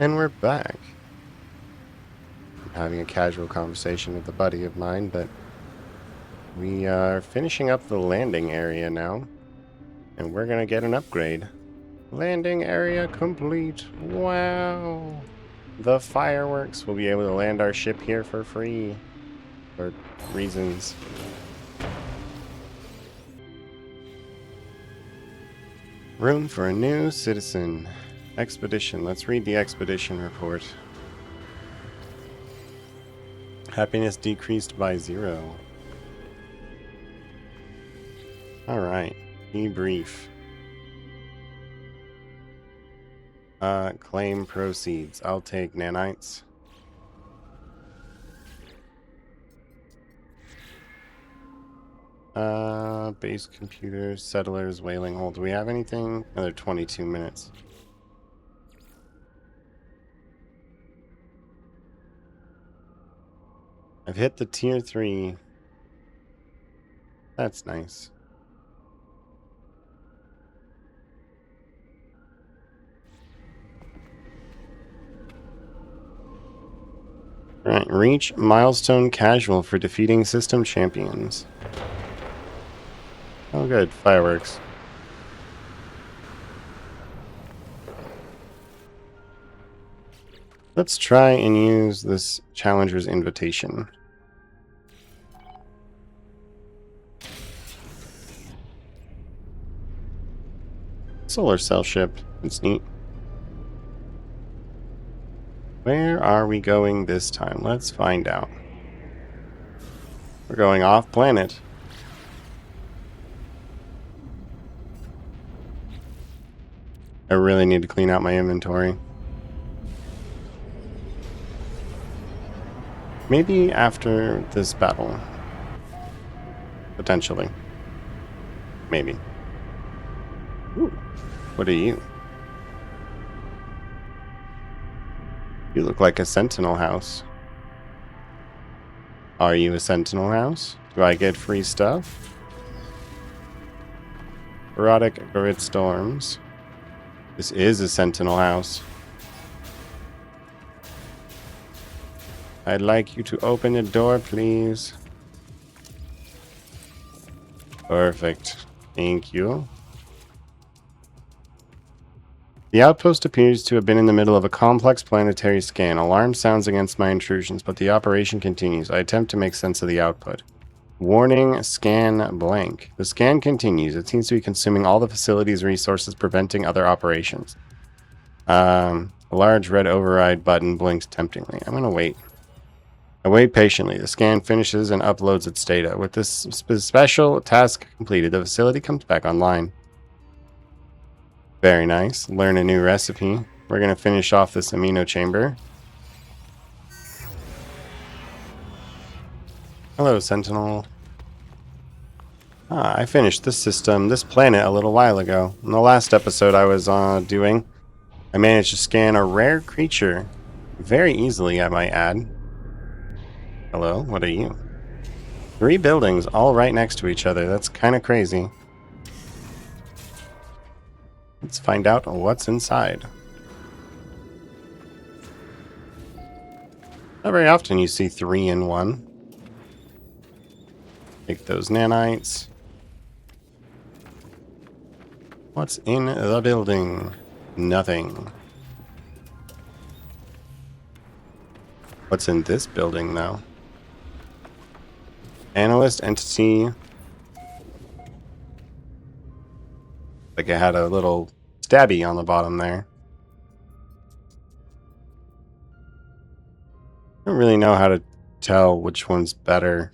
And we're back. I'm having a casual conversation with a buddy of mine, but we are finishing up the landing area now. And we're gonna get an upgrade. Landing area complete. Wow. The fireworks. We'll be able to land our ship here for free. For reasons. Room for a new citizen. Expedition. Let's read the expedition report. Happiness decreased by 0. Alright. Debrief. Claim proceeds. I'll take nanites. Base computers, settlers, whaling hole. Do we have anything? Another 22 minutes. I've hit the tier 3. That's nice. Alright, reach milestone casual for defeating system champions. Oh good, fireworks. Let's try and use this challenger's invitation. Solar cell ship. It's neat. Where are we going this time? Let's find out. We're going off planet. I really need to clean out my inventory. Maybe after this battle. Potentially. Maybe. Ooh. What are you? You look like a sentinel house. Are you a sentinel house? Do I get free stuff? Erotic grid storms. This is a sentinel house. I'd like you to open the door, please. Perfect. Thank you. The outpost appears to have been in the middle of a complex planetary scan. Alarm sounds against my intrusions, but the operation continues. I attempt to make sense of the output. Warning, scan blank. The scan continues. It seems to be consuming all the facility's resources, preventing other operations. A large red override button blinks temptingly. I'm going to wait. I wait patiently. The scan finishes and uploads its data. With this special task completed, the facility comes back online. Very nice. Learn a new recipe. We're going to finish off this amino chamber. Hello, Sentinel. I finished this planet a little while ago. In the last episode I was doing, I managed to scan a rare creature. Very easily, I might add. Hello, what are you? 3 buildings all right next to each other. That's kind of crazy. Let's find out what's inside. Not very often you see 3 in 1. Take those nanites. What's in the building? Nothing. What's in this building, though? Analyst entity. Like it had a little stabby on the bottom there. I don't really know how to tell which one's better.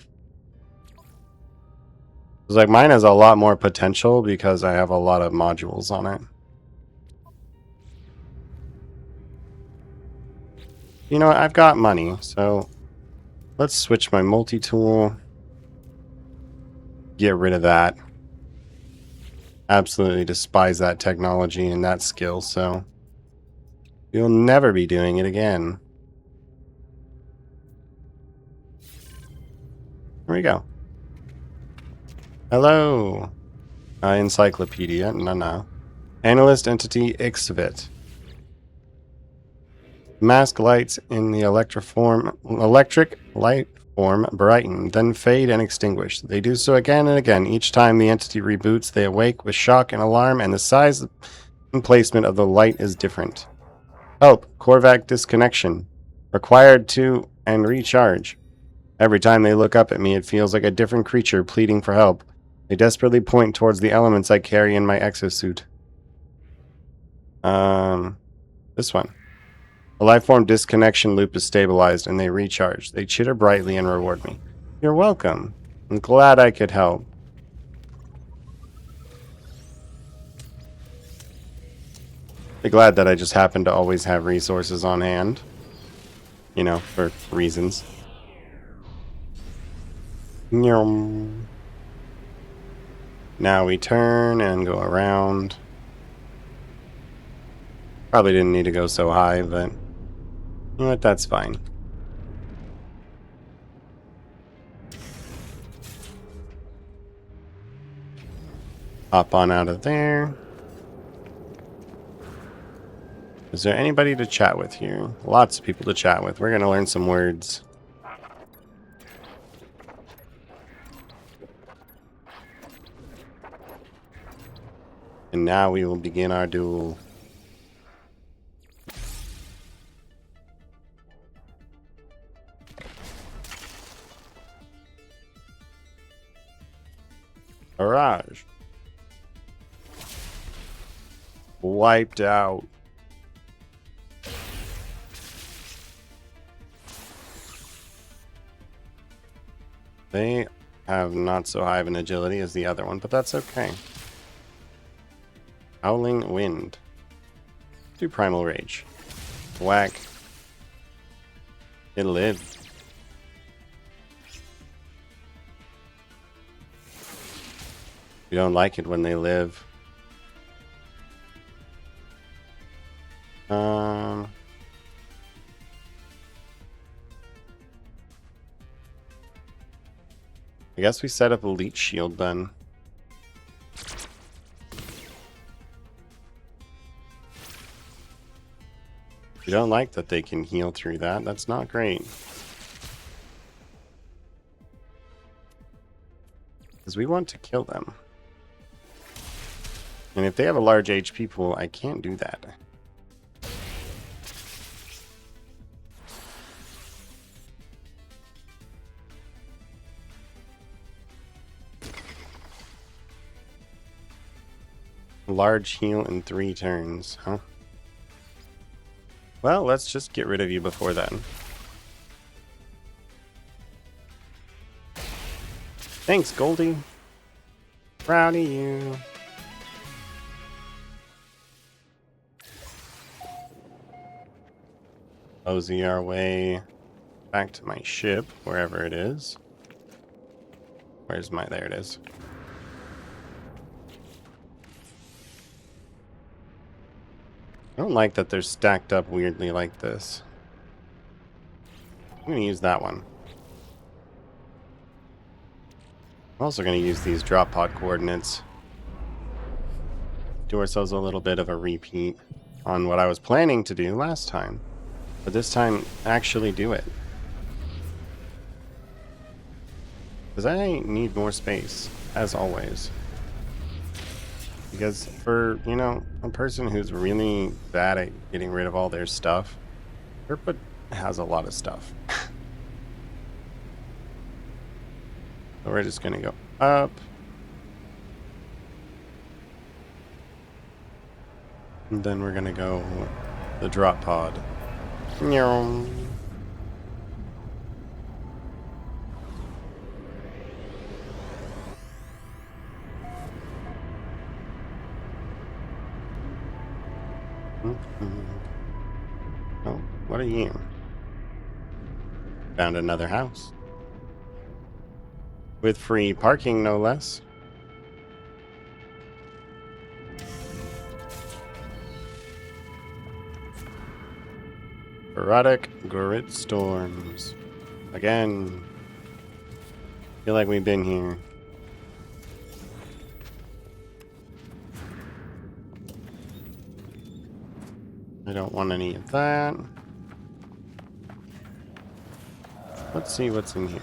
It's like mine has a lot more potential because I have a lot of modules on it. You know what? I've got money, so let's switch my multi-tool. Get rid of that. Absolutely despise that technology and that skill, so you'll never be doing it again. Here we go. Hello. Encyclopedia. No. Analyst entity Xvit. Mask lights in the electric light form brighten, then fade and extinguish. They do so again and again. Each time the entity reboots, they awake with shock and alarm, and the size and placement of the light is different. Help. Korvac disconnection. Required to and recharge. Every time they look up at me, it feels like a different creature pleading for help. They desperately point towards the elements I carry in my exosuit. This one. The lifeform disconnection loop is stabilized and they recharge. They chitter brightly and reward me. You're welcome. I'm glad I could help. I'm glad that I just happen to always have resources on hand. You know, for reasons. Now we turn and go around. Probably didn't need to go so high, but you know what? That's fine. Hop on out of there. Is there anybody to chat with here? Lots of people to chat with. We're going to learn some words. And now we will begin our duel. Barrage. Wiped out. They have not so high of an agility as the other one, but that's okay. Howling Wind. Do Primal Rage. Whack. It lived. We don't like it when they live. I guess we set up a leech shield then. We don't like that they can heal through that. That's not great. Because we want to kill them. And if they have a large HP pool, I can't do that. Large heal in 3 turns, huh? Well, let's just get rid of you before then. Thanks, Goldie. Proud of you. Mosey our way back to my ship, wherever it is. Where's my... There it is. I don't like that they're stacked up weirdly like this. I'm going to use that one. I'm also going to use these drop pod coordinates. Do ourselves a little bit of a repeat on what I was planning to do last time. But this time, actually do it. Because I need more space, as always. Because for, you know, a person who's really bad at getting rid of all their stuff, Herpa has a lot of stuff. So we're just going to go up. And then we're going to go the drop pod. Oh, what are you? Found another house. With free parking, no less. Erotic Grit Storms. Again. Feel like we've been here. I don't want any of that. Let's see what's in here.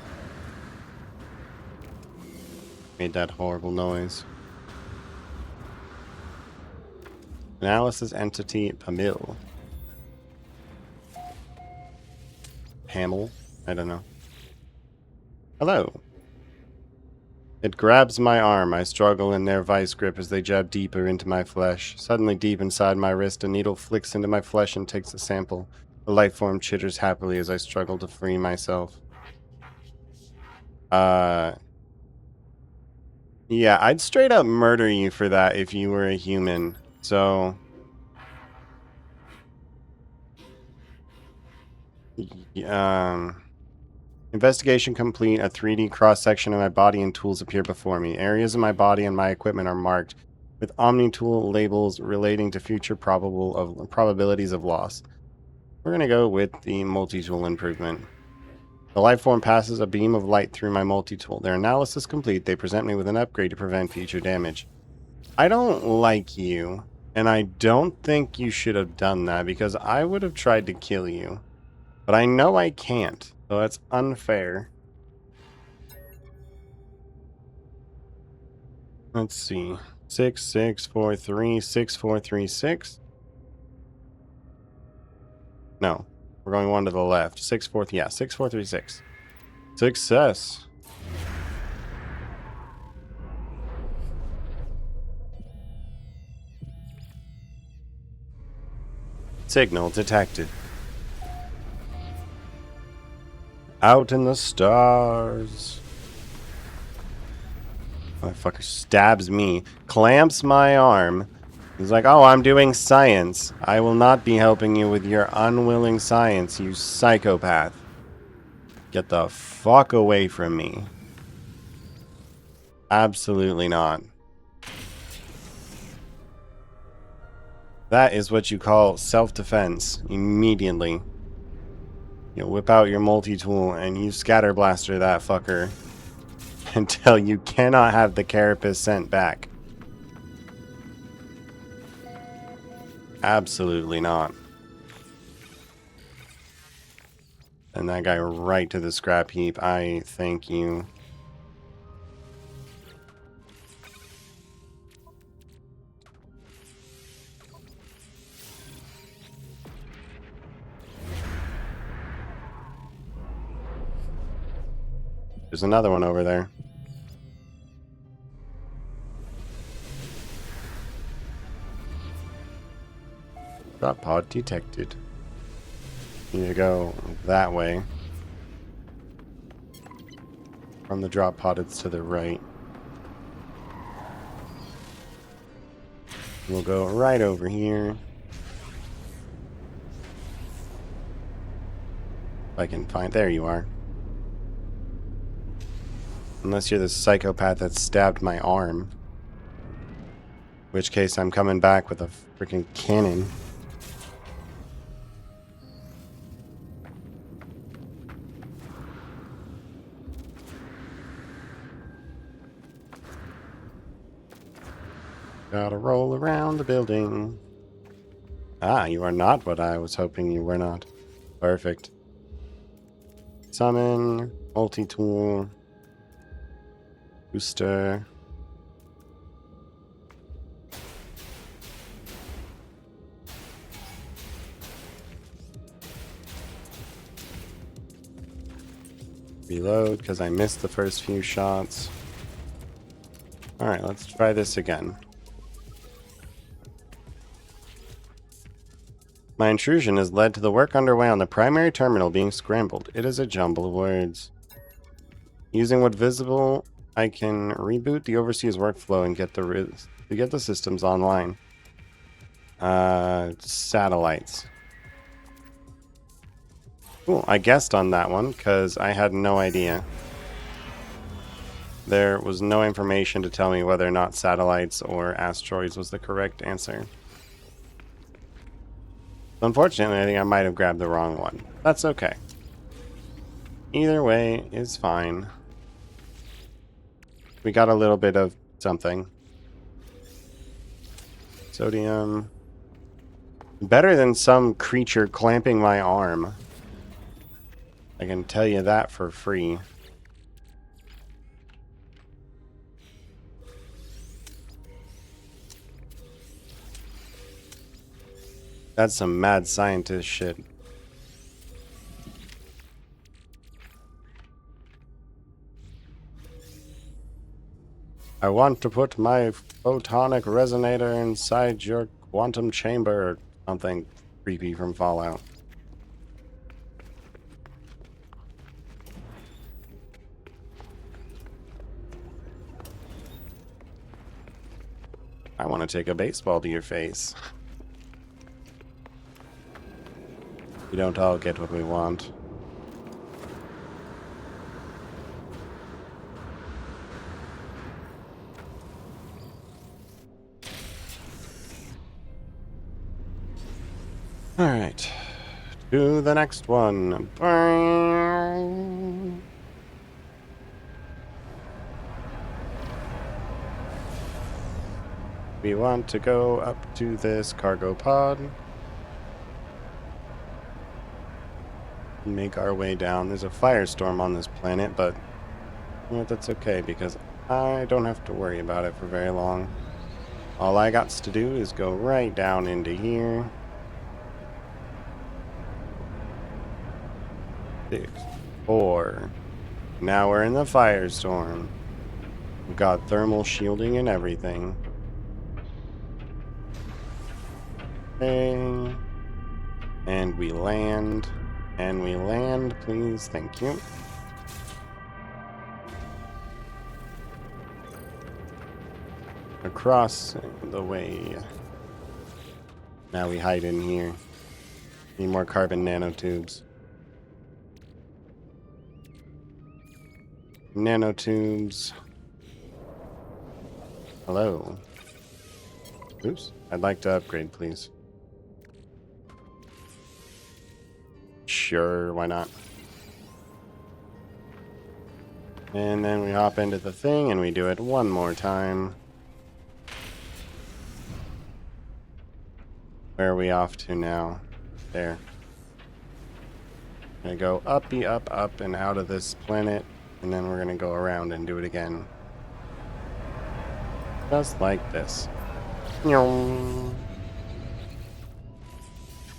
Made that horrible noise. Analysis entity Pamil. Hamel? I don't know. Hello. It grabs my arm. I struggle in their vice grip as they jab deeper into my flesh. Suddenly, deep inside my wrist, a needle flicks into my flesh and takes a sample. The life form chitters happily as I struggle to free myself. Yeah, I'd straight up murder you for that if you were a human. So, investigation complete. A 3D cross-section of my body and tools appear before me. Areas of my body and my equipment are marked with Omni-tool labels relating to future probabilities of loss. We're going to go with the multi-tool improvement. The life form passes a beam of light through my multi-tool. Their analysis complete. They present me with an upgrade to prevent future damage. I don't like you, and I don't think you should have done that because I would have tried to kill you. But I know I can't, so that's unfair. Let's see. 6643, 6436. No, we're going one to the left. 6436. Success. Signal detected. Out in the stars. Motherfucker stabs me, clamps my arm. He's like, oh, I'm doing science. I will not be helping you with your unwilling science, you psychopath. Get the fuck away from me. Absolutely not. That is what you call self-defense immediately. You whip out your multi-tool and you scatter blaster that fucker until you cannot have the carapace sent back. Absolutely not. And that guy right to the scrap heap. I thank you. There's another one over there. Drop pod detected. You need to go that way. From the drop pod, it's to the right. We'll go right over here. If I can find... There you are. Unless you're the psychopath that stabbed my arm. In which case, I'm coming back with a freaking cannon. Gotta roll around the building. Ah, you are not what I was hoping you were not. Perfect. Summon, multi-tool, booster. Reload, because I missed the first few shots. Alright, let's try this again. My intrusion has led to the work underway on the primary terminal being scrambled. It is a jumble of words. Using what visible, I can reboot the overseas workflow and get the systems online. Satellites. Cool, I guessed on that one because I had no idea. There was no information to tell me whether or not satellites or asteroids was the correct answer. Unfortunately, I think I might have grabbed the wrong one. That's okay. Either way is fine. We got a little bit of something. Sodium. Better than some creature clamping my arm. I can tell you that for free. That's some mad scientist shit. I want to put my photonic resonator inside your quantum chamber or something creepy from Fallout. I want to take a baseball to your face. We don't all get what we want. Alright. To the next one. We want to go up to this cargo pod. Make our way down. There's a firestorm on this planet, but you know, that's okay because I don't have to worry about it for very long. All I got to do is go right down into here. 6, 4. Now we're in the firestorm. We've got thermal shielding and everything. Okay. And we land. And we land, please. Thank you. Across the way. Now we hide in here. Need more carbon nanotubes. Nanotubes. Hello. Oops. I'd like to upgrade, please. Sure, why not? And then we hop into the thing and we do it one more time. Where are we off to now? There. Gonna go uppy, up, and out of this planet. And then we're gonna go around and do it again. Just like this.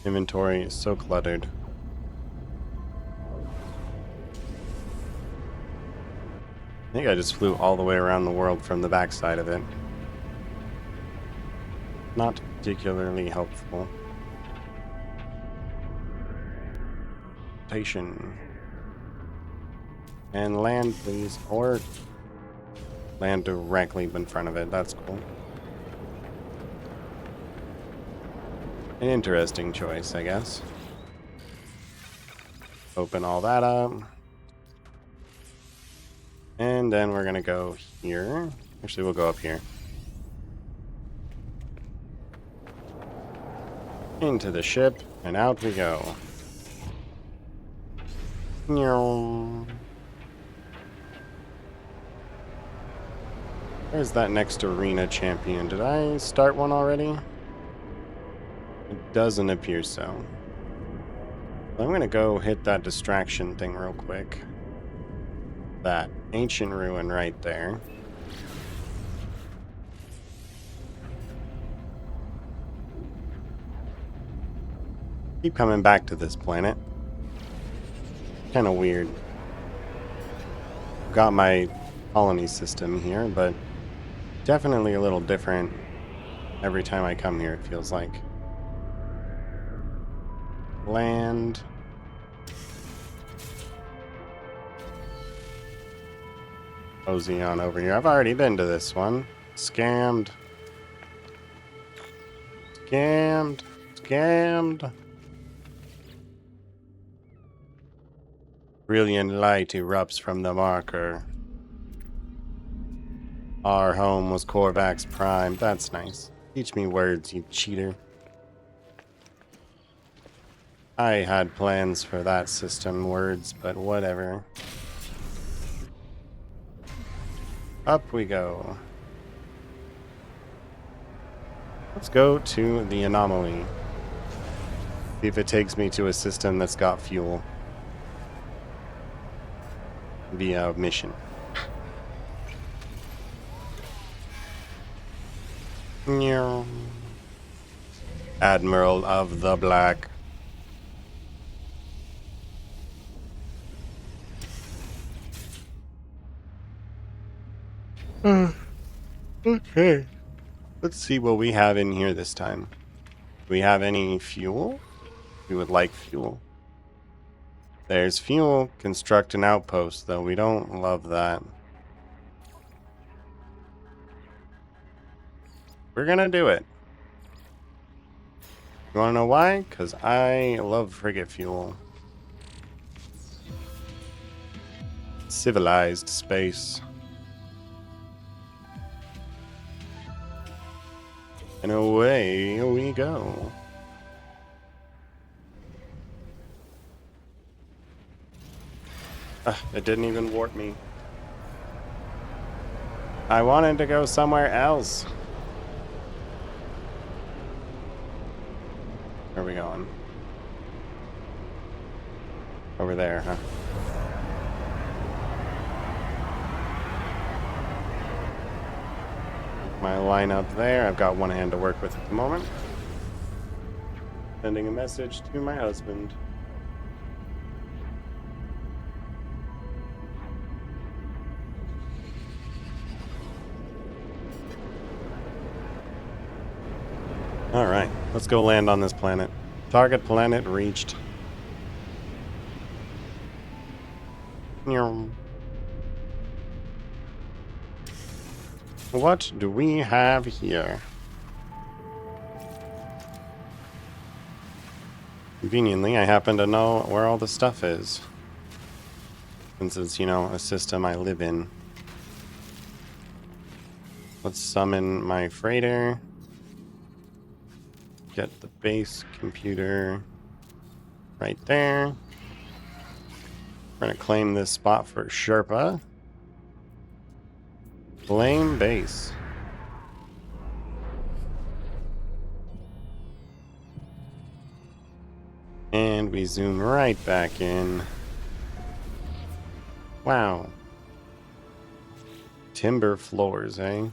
Inventory is so cluttered. I think I just flew all the way around the world from the backside of it. Not particularly helpful. Station. And land, please. Or land directly in front of it. That's cool. An interesting choice, I guess. Open all that up. And then we're gonna go here. Actually, we'll go up here. Into the ship, and out we go. Where's that next arena champion? Did I start one already? It doesn't appear so. I'm gonna go hit that distraction thing real quick. That ancient ruin right there. Keep coming back to this planet. Kind of weird. Got my colony system here, but definitely a little different every time I come here, it feels like. Land. Cozy on over here. I've already been to this one. Scammed. Scammed. Scammed. Brilliant light erupts from the marker. Our home was Korvax Prime. That's nice. Teach me words, you cheater. I had plans for that system words, but whatever. Up we go. Let's go to the anomaly. See if it takes me to a system that's got fuel. via mission. Admiral of the Black. Okay. Let's see what we have in here this time. Do we have any fuel? We would like fuel. There's fuel. Construct an outpost, though. We don't love that. We're gonna do it. You wanna know why? Because I love frigate fuel. Civilized space. And away we go. It didn't even warp me. I wanted to go somewhere else. Where are we going? Over there, huh? My line up there. I've got one hand to work with at the moment. Sending a message to my husband. Alright, let's go land on this planet. Target planet reached. What do we have here? Conveniently, I happen to know where all the stuff is. Since it's, a system I live in. Let's summon my freighter. Get the base computer right there. We're gonna claim this spot for Sherpa. Claim base. And we zoom right back in. Wow. Timber floors, eh?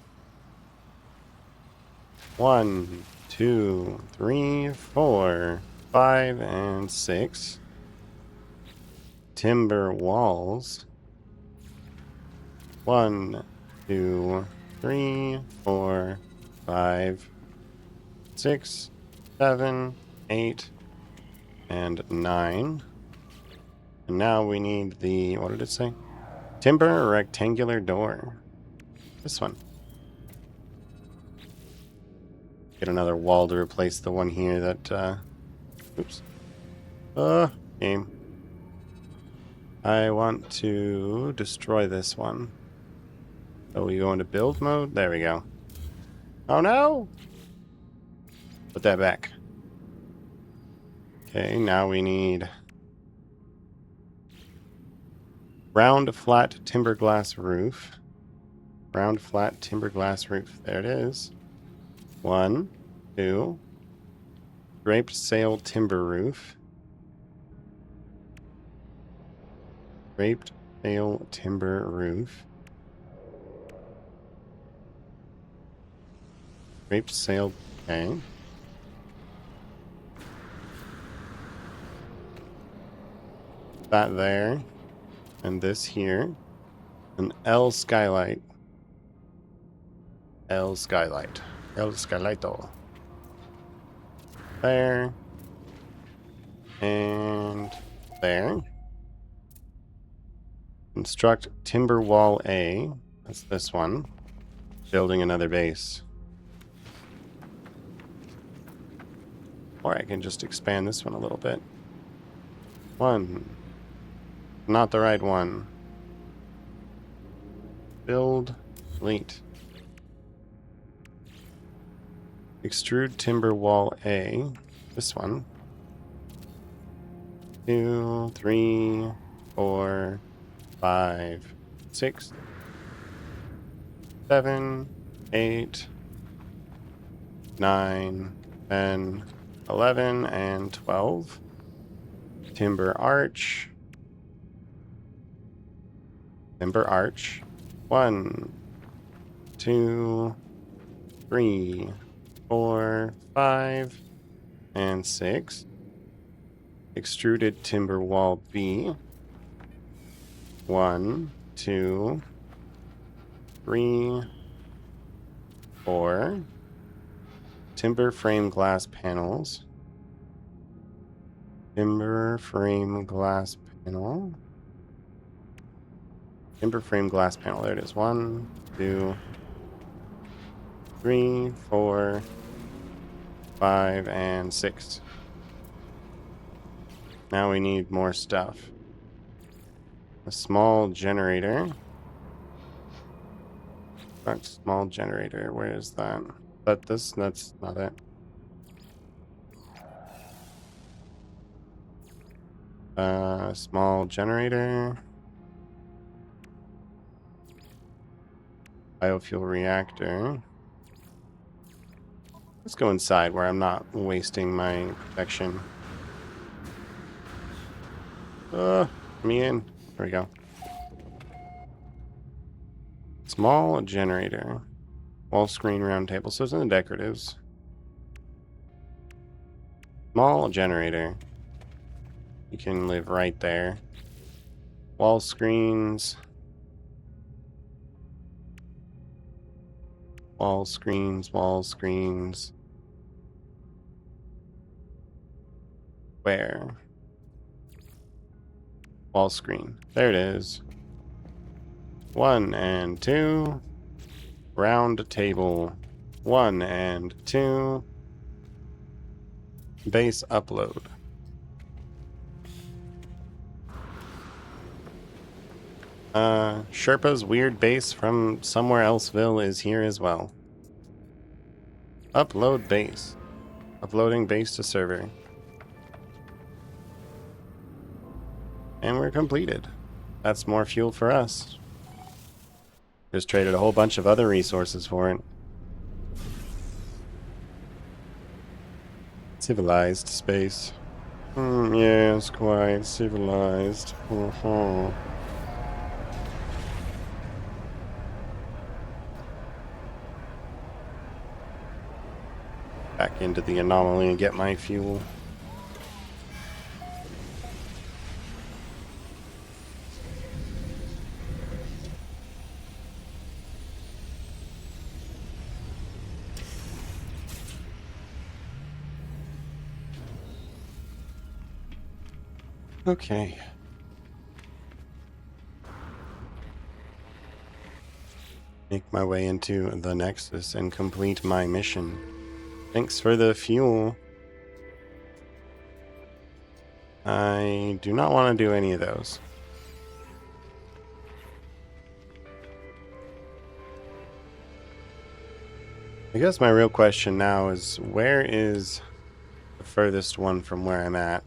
1, 2, 3, 4, 5, and 6. Timber walls. 1, 2, 3, 4, 5, 6, 7, 8, and 9. And now we need the, what did it say? Timber rectangular door. This one. Get another wall to replace the one here that, oops. Game. I want to destroy this one. So we go into build mode. There we go. Oh no! Put that back. Okay, now we need round flat timber glass roof. Round flat timber glass roof. There it is. 1, 2. Draped sail timber roof. Draped sail timber roof. Draped sail. Okay. That there. And this here. An L skylight. L skylight. El Skylighto. There. And there. Construct timber wall A. That's this one. Building another base. Or I can just expand this one a little bit. 1. Not the right one. Build. Delete. Extrude timber wall A. This one. 2, 3, 4, 5, 6, 7, 8, 9, 10, 11, and 12. Timber arch. Timber arch. 1, 2, 3, 4, 5, and 6. Extruded timber wall B. 1, 2, 3, 4. Timber frame glass panels. Timber frame glass panel. Timber frame glass panel. There it is. 1, 2, 3, 4, 5, and 6. Now we need more stuff. A small generator. Not small generator. Where is that? But that's not it. Small generator. Biofuel reactor. Let's go inside where I'm not wasting my protection. Me in. There we go. Small generator. Wall screen round table. So it's in the decoratives. Small generator. You can live right there. Wall screens. Wall screens. Wall screens. Where? Wall screen. There it is. 1 and 2. Round table. 1 and 2. Base upload. Sherpa's weird base from somewhere elseville is here as well. Upload base. Uploading base to server. And we're completed. That's more fuel for us. Just traded a whole bunch of other resources for it. Civilized space. Yes, quite civilized. Back into the anomaly and get my fuel. Okay. Make my way into the Nexus and complete my mission. Thanks for the fuel. I do not want to do any of those. I guess my real question now is, where is the furthest one from where I'm at?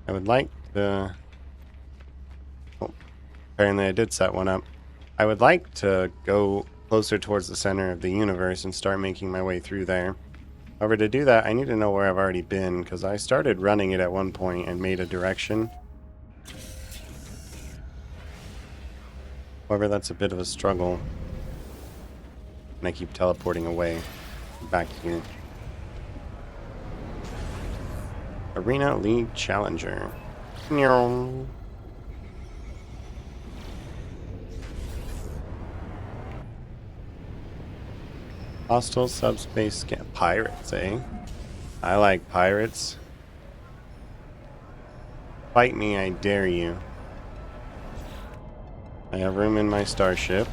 I would like to... Oh, apparently I did set one up. I would like to go closer towards the center of the universe and start making my way through there. However, to do that, I need to know where I've already been, because I started running it at one point and made a direction. However, that's a bit of a struggle. And I keep teleporting away back here. Arena League Challenger. Hostile subspace scan. Pirates, eh? I like pirates. Fight me, I dare you. I have room in my starship.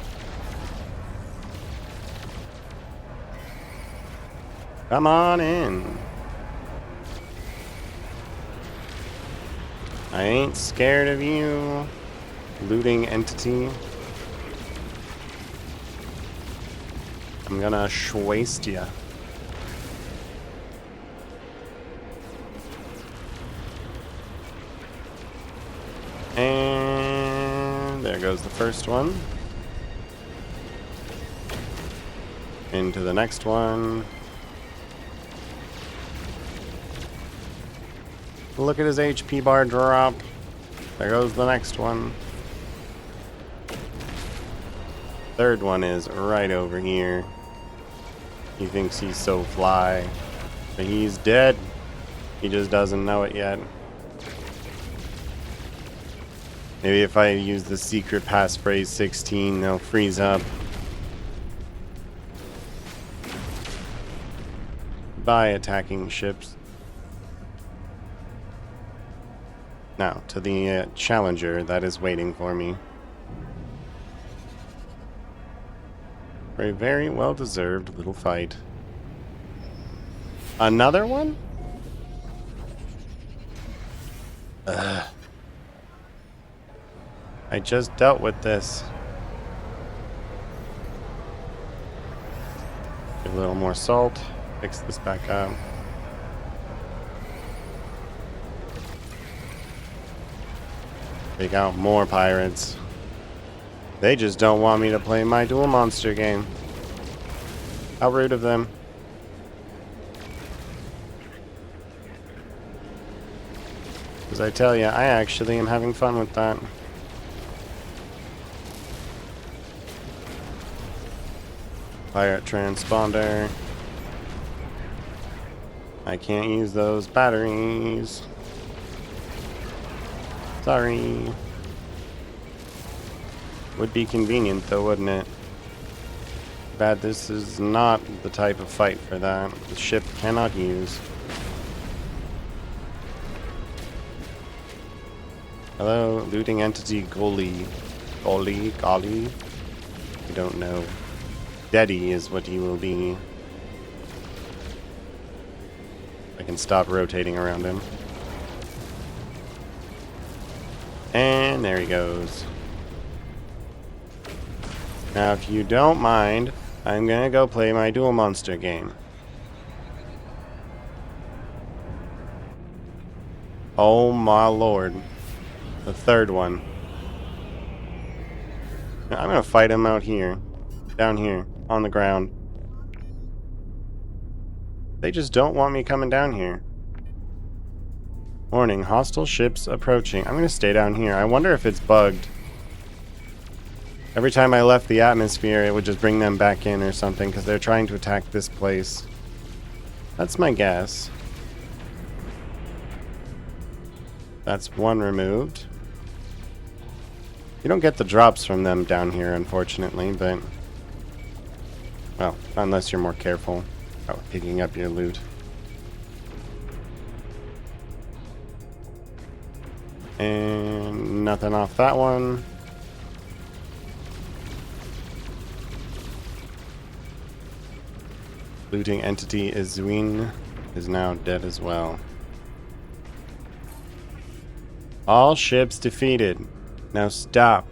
Come on in. I ain't scared of you, looting entity. I'm gonna waste ya. And there goes the first one. Into the next one. Look at his HP bar drop. There goes the next one. Third one is right over here. He thinks he's so fly. But he's dead. He just doesn't know it yet. Maybe if I use the secret passphrase 16, they'll freeze up. By attacking ships. Now, to the Challenger that is waiting for me. For a very well-deserved little fight. Another one? Ugh. I just dealt with this. Give a little more salt. Fix this back up. Take out more pirates. They just don't want me to play my dual monster game. How rude of them. Because I tell you, I actually am having fun with that. Pirate transponder. I can't use those batteries. Sorry. Would be convenient though, wouldn't it? Bad, this is not the type of fight for that. The ship cannot use. Hello, looting entity Golly. Golly? I don't know. Daddy is what he will be. I can stop rotating around him. And there he goes. Now, if you don't mind, I'm gonna go play my dual monster game. Oh my lord. The third one. I'm gonna fight him out here. Down here. On the ground. They just don't want me coming down here. Warning, hostile ships approaching. I'm gonna stay down here. I wonder if it's bugged. Every time I left the atmosphere, it would just bring them back in or something, because they're trying to attack this place. That's my guess. That's one removed. You don't get the drops from them down here, unfortunately, but... well, unless you're more careful about picking up your loot. And nothing off that one. Looting entity Izuin is now dead as well. All ships defeated. Now stop.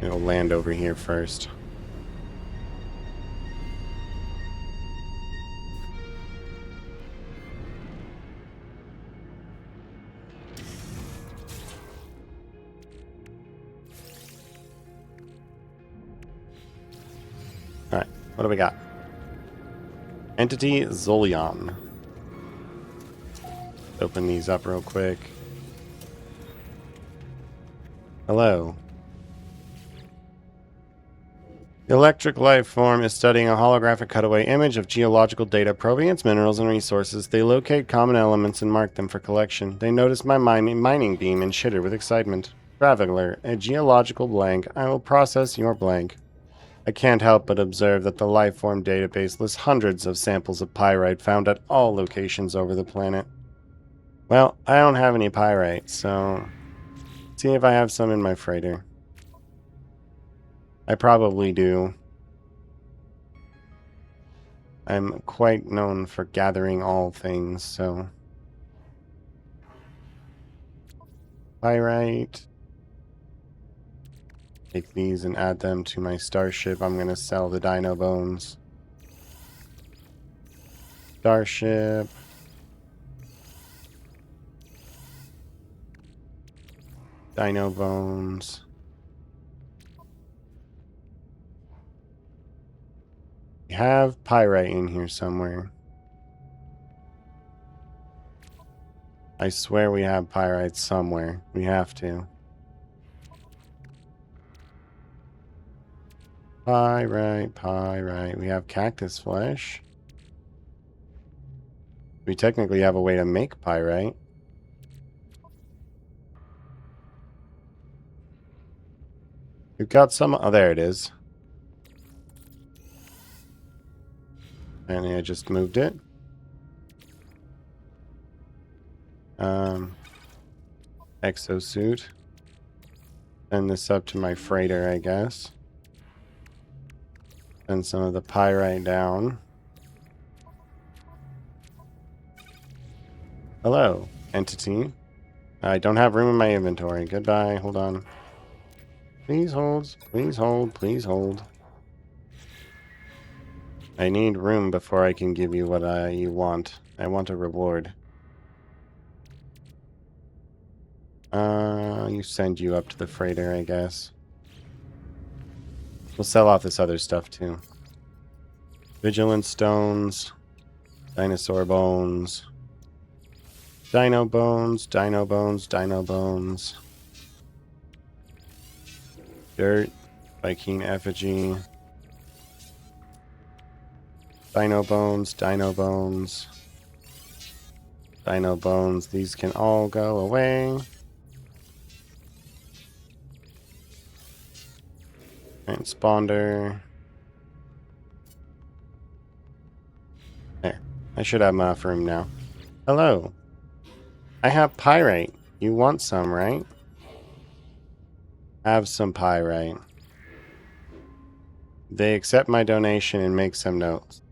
It'll land over here first. Alright, what do we got? Entity Zolion. Open these up real quick. Hello. The electric life form is studying a holographic cutaway image of geological data, probing its minerals and resources. They locate common elements and mark them for collection. They notice my mining beam and chitter with excitement. Traveler, a geological blank. I will process your blank. I can't help but observe that the life form database lists hundreds of samples of pyrite found at all locations over the planet. Well, I don't have any pyrite, so... see if I have some in my freighter. I probably do. I'm quite known for gathering all things, so... pyrite. Take these and add them to my starship. I'm gonna sell the dino bones. Starship. Dino bones. We have pyrite in here somewhere. I swear we have pyrite somewhere. We have to. Pyrite, pyrite. We have cactus flesh. We technically have a way to make pyrite. We've got some... Oh, there it is. And I just moved it. Exosuit. Send this up to my freighter, I guess. Send some of the pyrite down. Hello, entity. I don't have room in my inventory. Goodbye. Hold on. Please hold. Please hold. Please hold. I need room before I can give you what you want. I want a reward. You send you up to the freighter, I guess. We'll sell off this other stuff too. Vigilance stones, dinosaur bones, dino bones, dino bones, dino bones, dirt, Viking effigy, dino bones, dino bones, dino bones. These can all go away. Transponder. There. I should have enough room now. Hello. I have pyrite. You want some, right? Have some pyrite. They accept my donation and make some notes.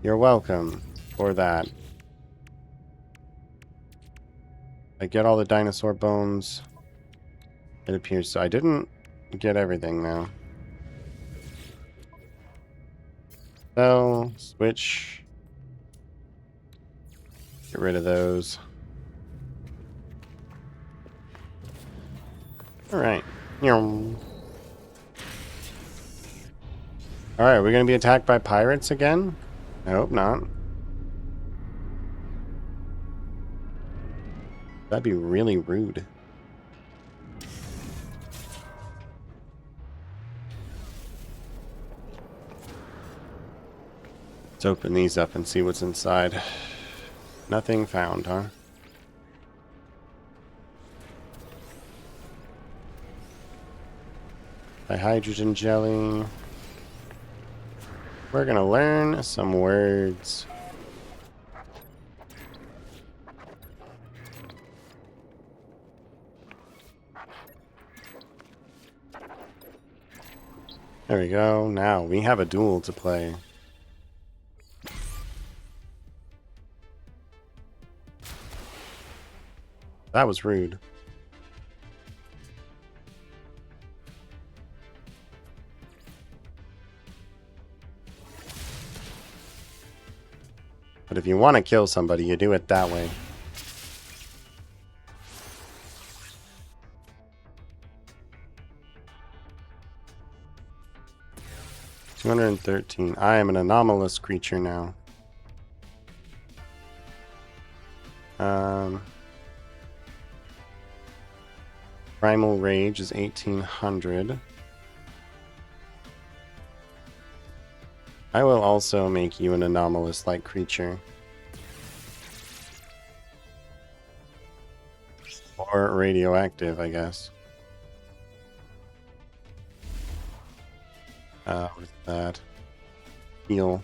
You're welcome for that. I get all the dinosaur bones. It appears so. I didn't get everything now. So, switch. Get rid of those. Alright. Alright, we're gonna be attacked by pirates again? I hope not. That'd be really rude. Let's open these up and see what's inside. Nothing found, huh? Hydrogen jelly. We're gonna learn some words. There we go. Now we have a duel to play. That was rude. But if you want to kill somebody, you do it that way. $213. I am an anomalous creature now. Primal Rage is 1800. I will also make you an anomalous-like creature. Or radioactive, I guess. What is that? Heal.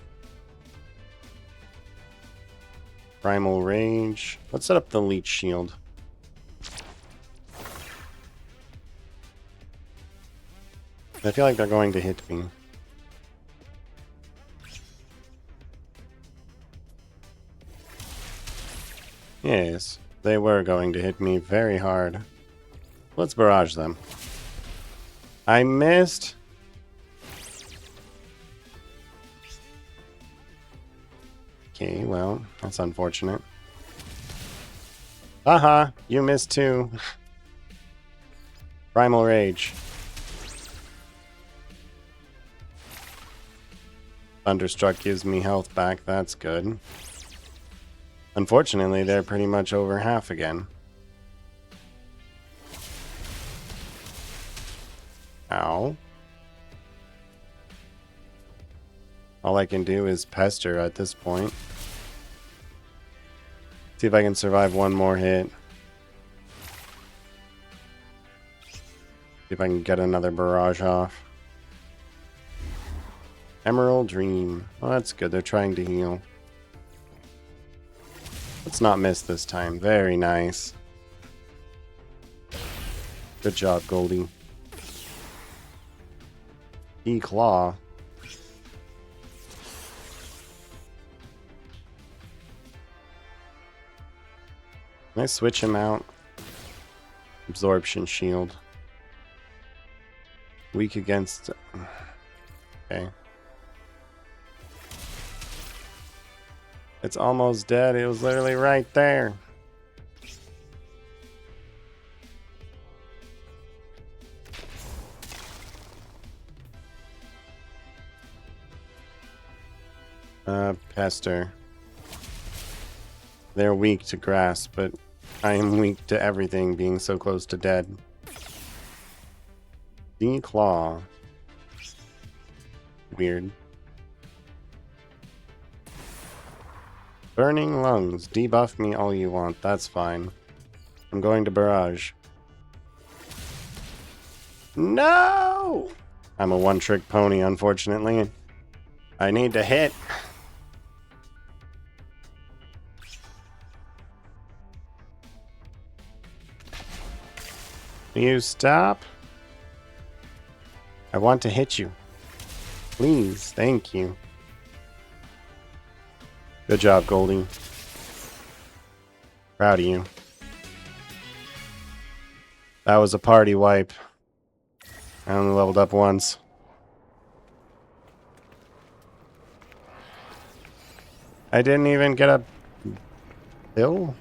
Primal Rage. Let's set up the Leech Shield. I feel like they're going to hit me. Yes, they were going to hit me very hard. Let's barrage them. I missed. Okay, well, that's unfortunate. Haha, you missed too. Primal Rage. Thunderstruck gives me health back. That's good. Unfortunately, they're pretty much over half again. Ow. All I can do is pester at this point. See if I can survive one more hit. See if I can get another barrage off. Emerald Dream. Well, that's good. They're trying to heal. Let's not miss this time. Very nice. Good job, Goldie. E-Claw. Can I switch him out? Absorption Shield. Weak against... Okay. It's almost dead. It was literally right there. Pester. They're weak to grass, but I am weak to everything being so close to dead. Claw. Weird. Burning Lungs. Debuff me all you want. That's fine. I'm going to Barrage. No! I'm a one-trick pony, unfortunately. I need to hit. You stop? I want to hit you. Please, thank you. Good job, Goldie. Proud of you. That was a party wipe. I only leveled up once. I didn't even get a bill?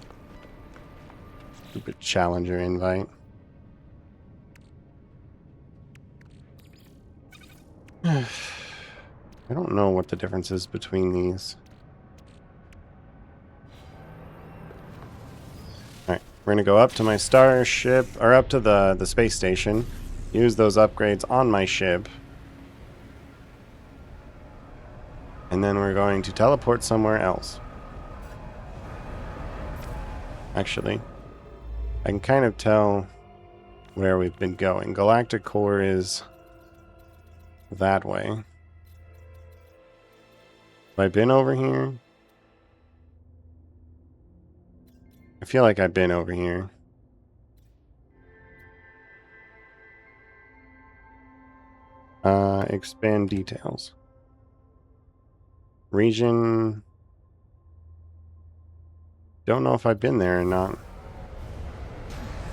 Stupid challenger invite. I don't know what the difference is between these. Alright, we're gonna go up to my starship, or up to the space station. Use those upgrades on my ship. And then we're going to teleport somewhere else. Actually, I can kind of tell where we've been going. Galactic Core is that way. Have I been over here? I feel like I've been over here. Expand details. Region. Don't know if I've been there or not.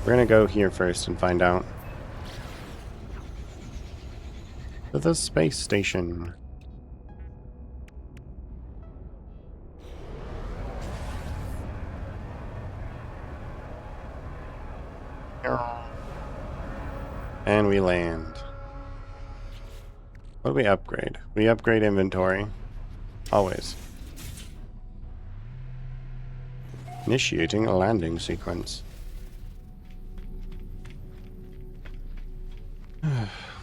We're gonna go here first and find out. To the space station. And we land. What do we upgrade? We upgrade inventory. Always. Initiating a landing sequence.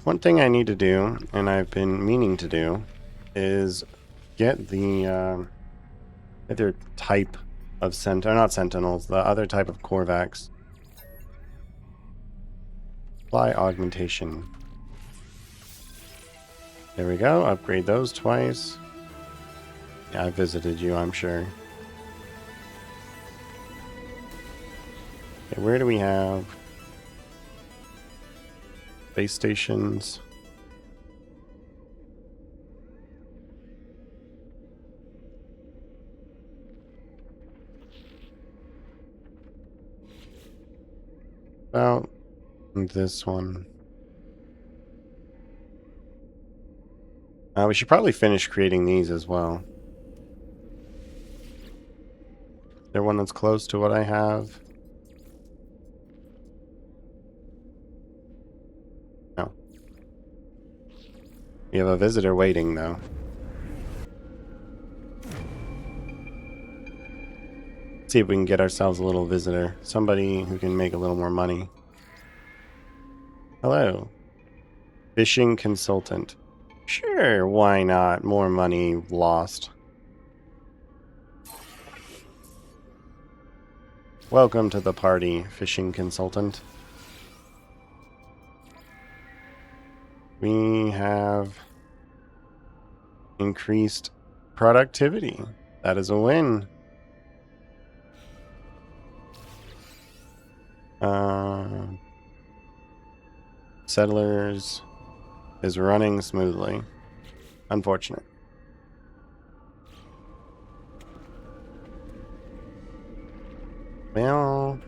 One thing I need to do, and I've been meaning to do, is get the other type of not sentinels, the other type of Korvax. Fly augmentation. There we go. Upgrade those twice. Yeah, I visited you, I'm sure. Okay, where do we have base stations? About this one. We should probably finish creating these as well. Is there one that's close to what I have? No. We have a visitor waiting, though. See if we can get ourselves a little visitor. Somebody who can make a little more money. Hello. Fishing consultant. Sure, why not? More money lost. Welcome to the party, fishing consultant. We have increased productivity. That is a win. Settlers is running smoothly. Unfortunate. Well,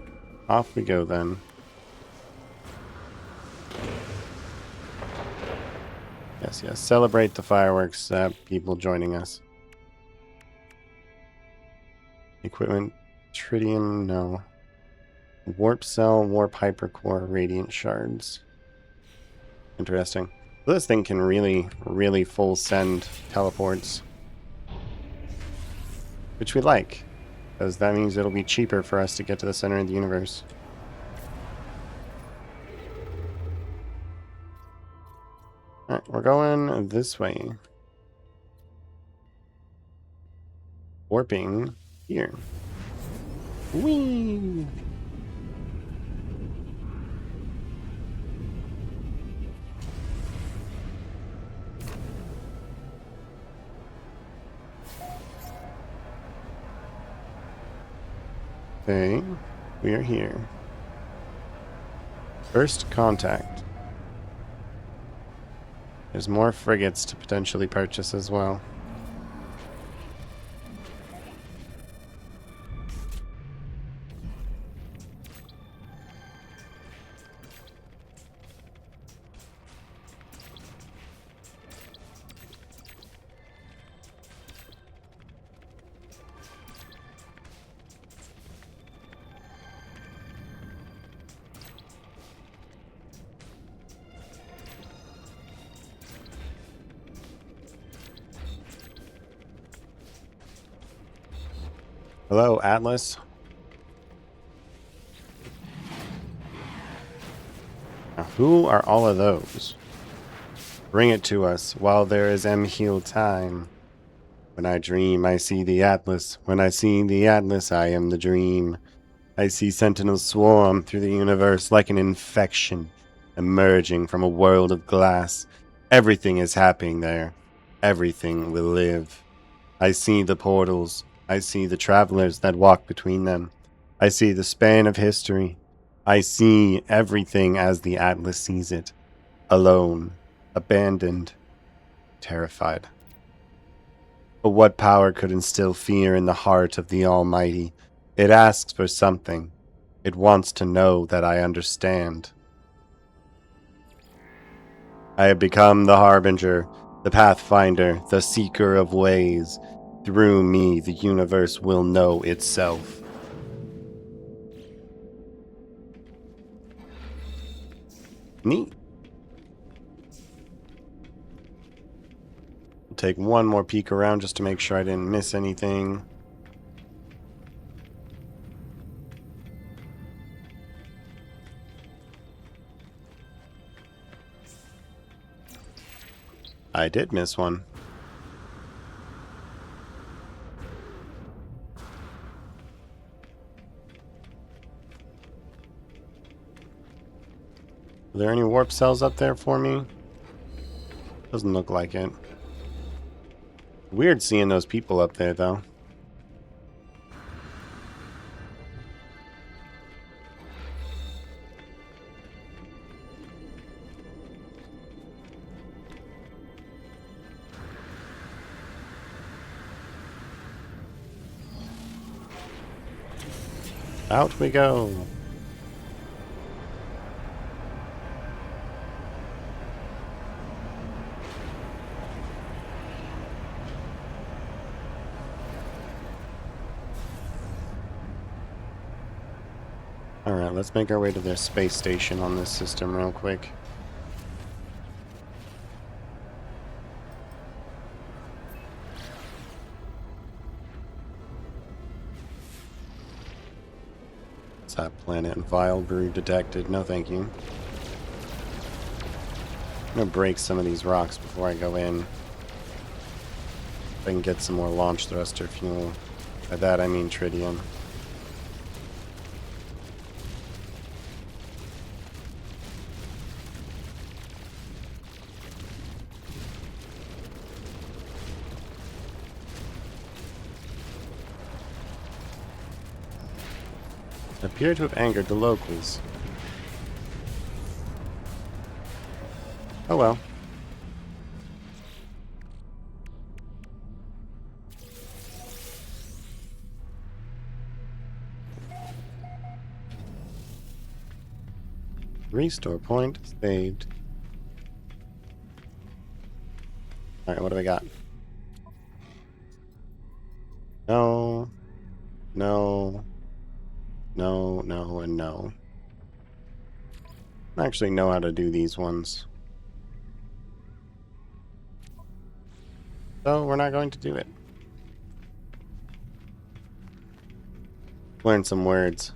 off we go then. Yes, yes. Celebrate the fireworks, people joining us. Equipment, tritium, no. Warp cell, warp hypercore, radiant shards. Interesting. This thing can really full send teleports. Which we like, because that means it'll be cheaper for us to get to the center of the universe. Alright, we're going this way. Warping here. Whee! Okay, we are here. First contact. There's more frigates to potentially purchase as well. Hello, Atlas. Now, who are all of those? Bring it to us while there is heal time. When I dream, I see the Atlas. When I see the Atlas, I am the dream. I see sentinels swarm through the universe like an infection, emerging from a world of glass. Everything is happening there. Everything will live. I see the portals. I see the travelers that walk between them. I see the span of history. I see everything as the Atlas sees it. Alone, abandoned, terrified. But what power could instill fear in the heart of the Almighty? It asks for something. It wants to know that I understand. I have become the Harbinger, the Pathfinder, the Seeker of Ways. Through me, the universe will know itself. Neat. I'll take one more peek around just to make sure I didn't miss anything. I did miss one. Are there any warp cells up there for me? Doesn't look like it. Weird seeing those people up there, though. Out we go. Alright, let's make our way to the space station on this system real quick. that planet? Vile brew detected. No, thank you. I'm gonna break some of these rocks before I go in. If I can get some more launch thruster fuel. By that I mean tritium. Appear to have angered the locals. Oh well. Restore point saved. Alright, what do we got? No. No. No, no, and no. I actually know how to do these ones. So we're not going to do it. Learn some words.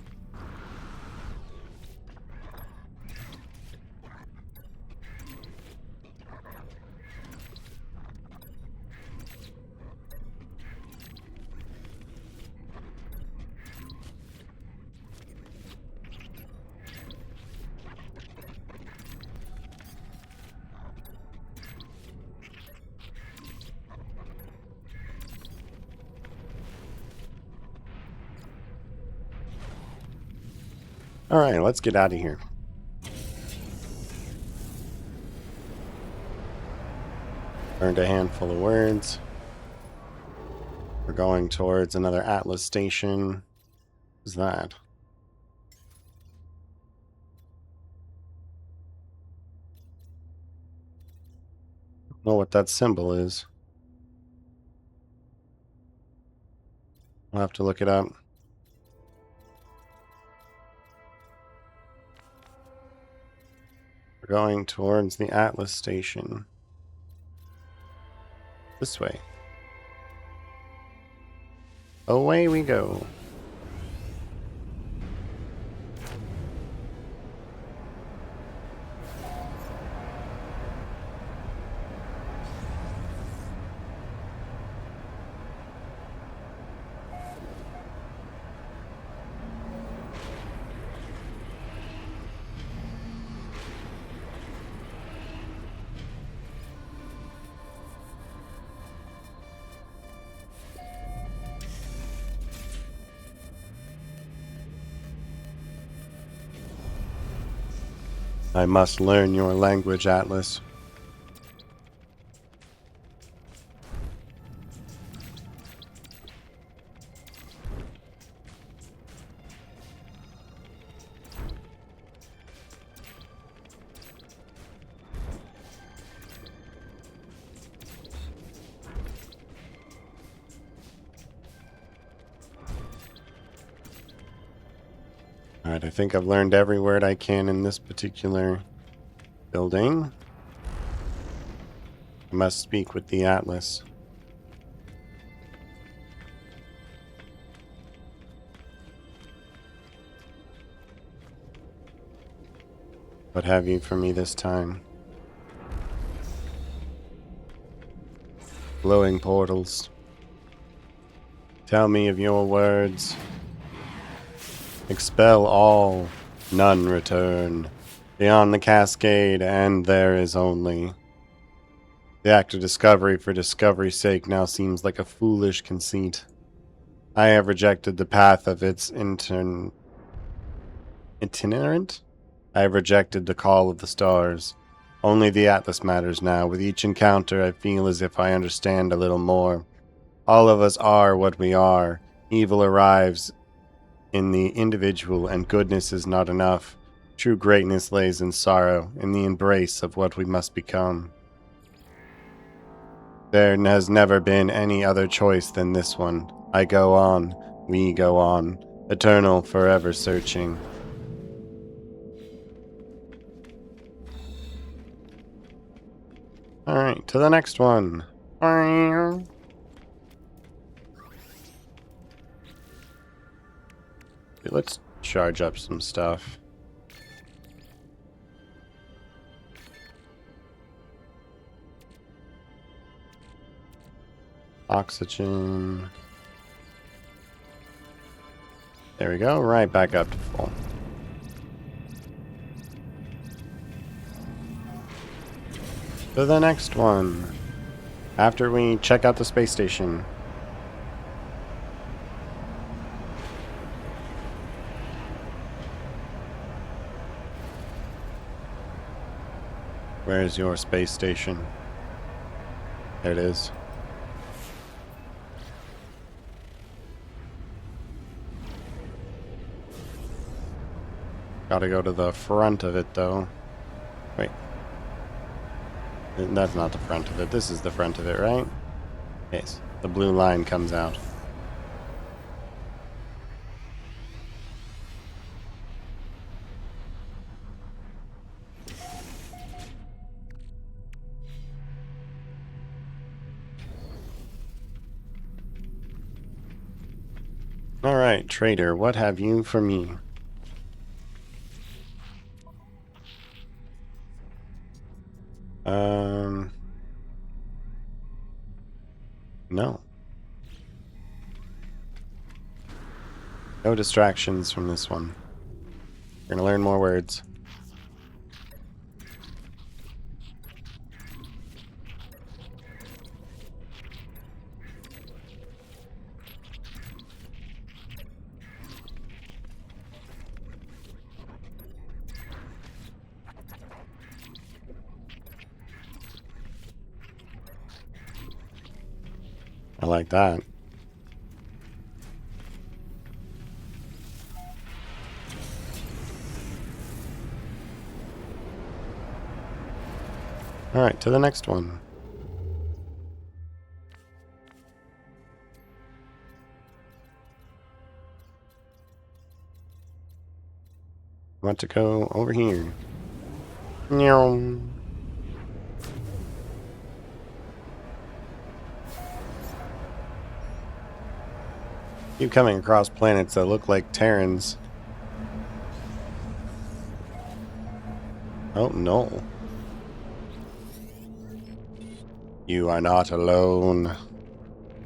Alright, let's get out of here. Learned a handful of words. We're going towards another Atlas station. What's that? I don't know what that symbol is. I'll have to look it up. We're going towards the Atlas station. This way. Away we go. I must learn your language, Atlas. Alright, I think I've learned every word I can in this particular building. I must speak with the Atlas. What have you for me this time? Glowing portals. Tell me of your words. Expel all, none return. Beyond the cascade, and there is only. The act of discovery for discovery's sake now seems like a foolish conceit. I have rejected the path of its itinerant? I have rejected the call of the stars. Only the Atlas matters now. With each encounter, I feel as if I understand a little more. All of us are what we are. Evil arrives in the individual, and goodness is not enough. True greatness lays in sorrow, in the embrace of what we must become. There has never been any other choice than this one. I go on, we go on, eternal, forever searching. Alright, to the next one. Let's charge up some stuff. Oxygen. There we go, right back up to full. To the next one. After we check out the space station. Where's your space station? There it is. Gotta go to the front of it, though. Wait. That's not the front of it. This is the front of it, right? Yes. The blue line comes out. Alright, trader, what have you for me? No. No distractions from this one. We're gonna learn more words. I like that. Alright, to the next one. Want to go over here. Meow. Keep coming across planets that look like Terrans. Oh no. You are not alone.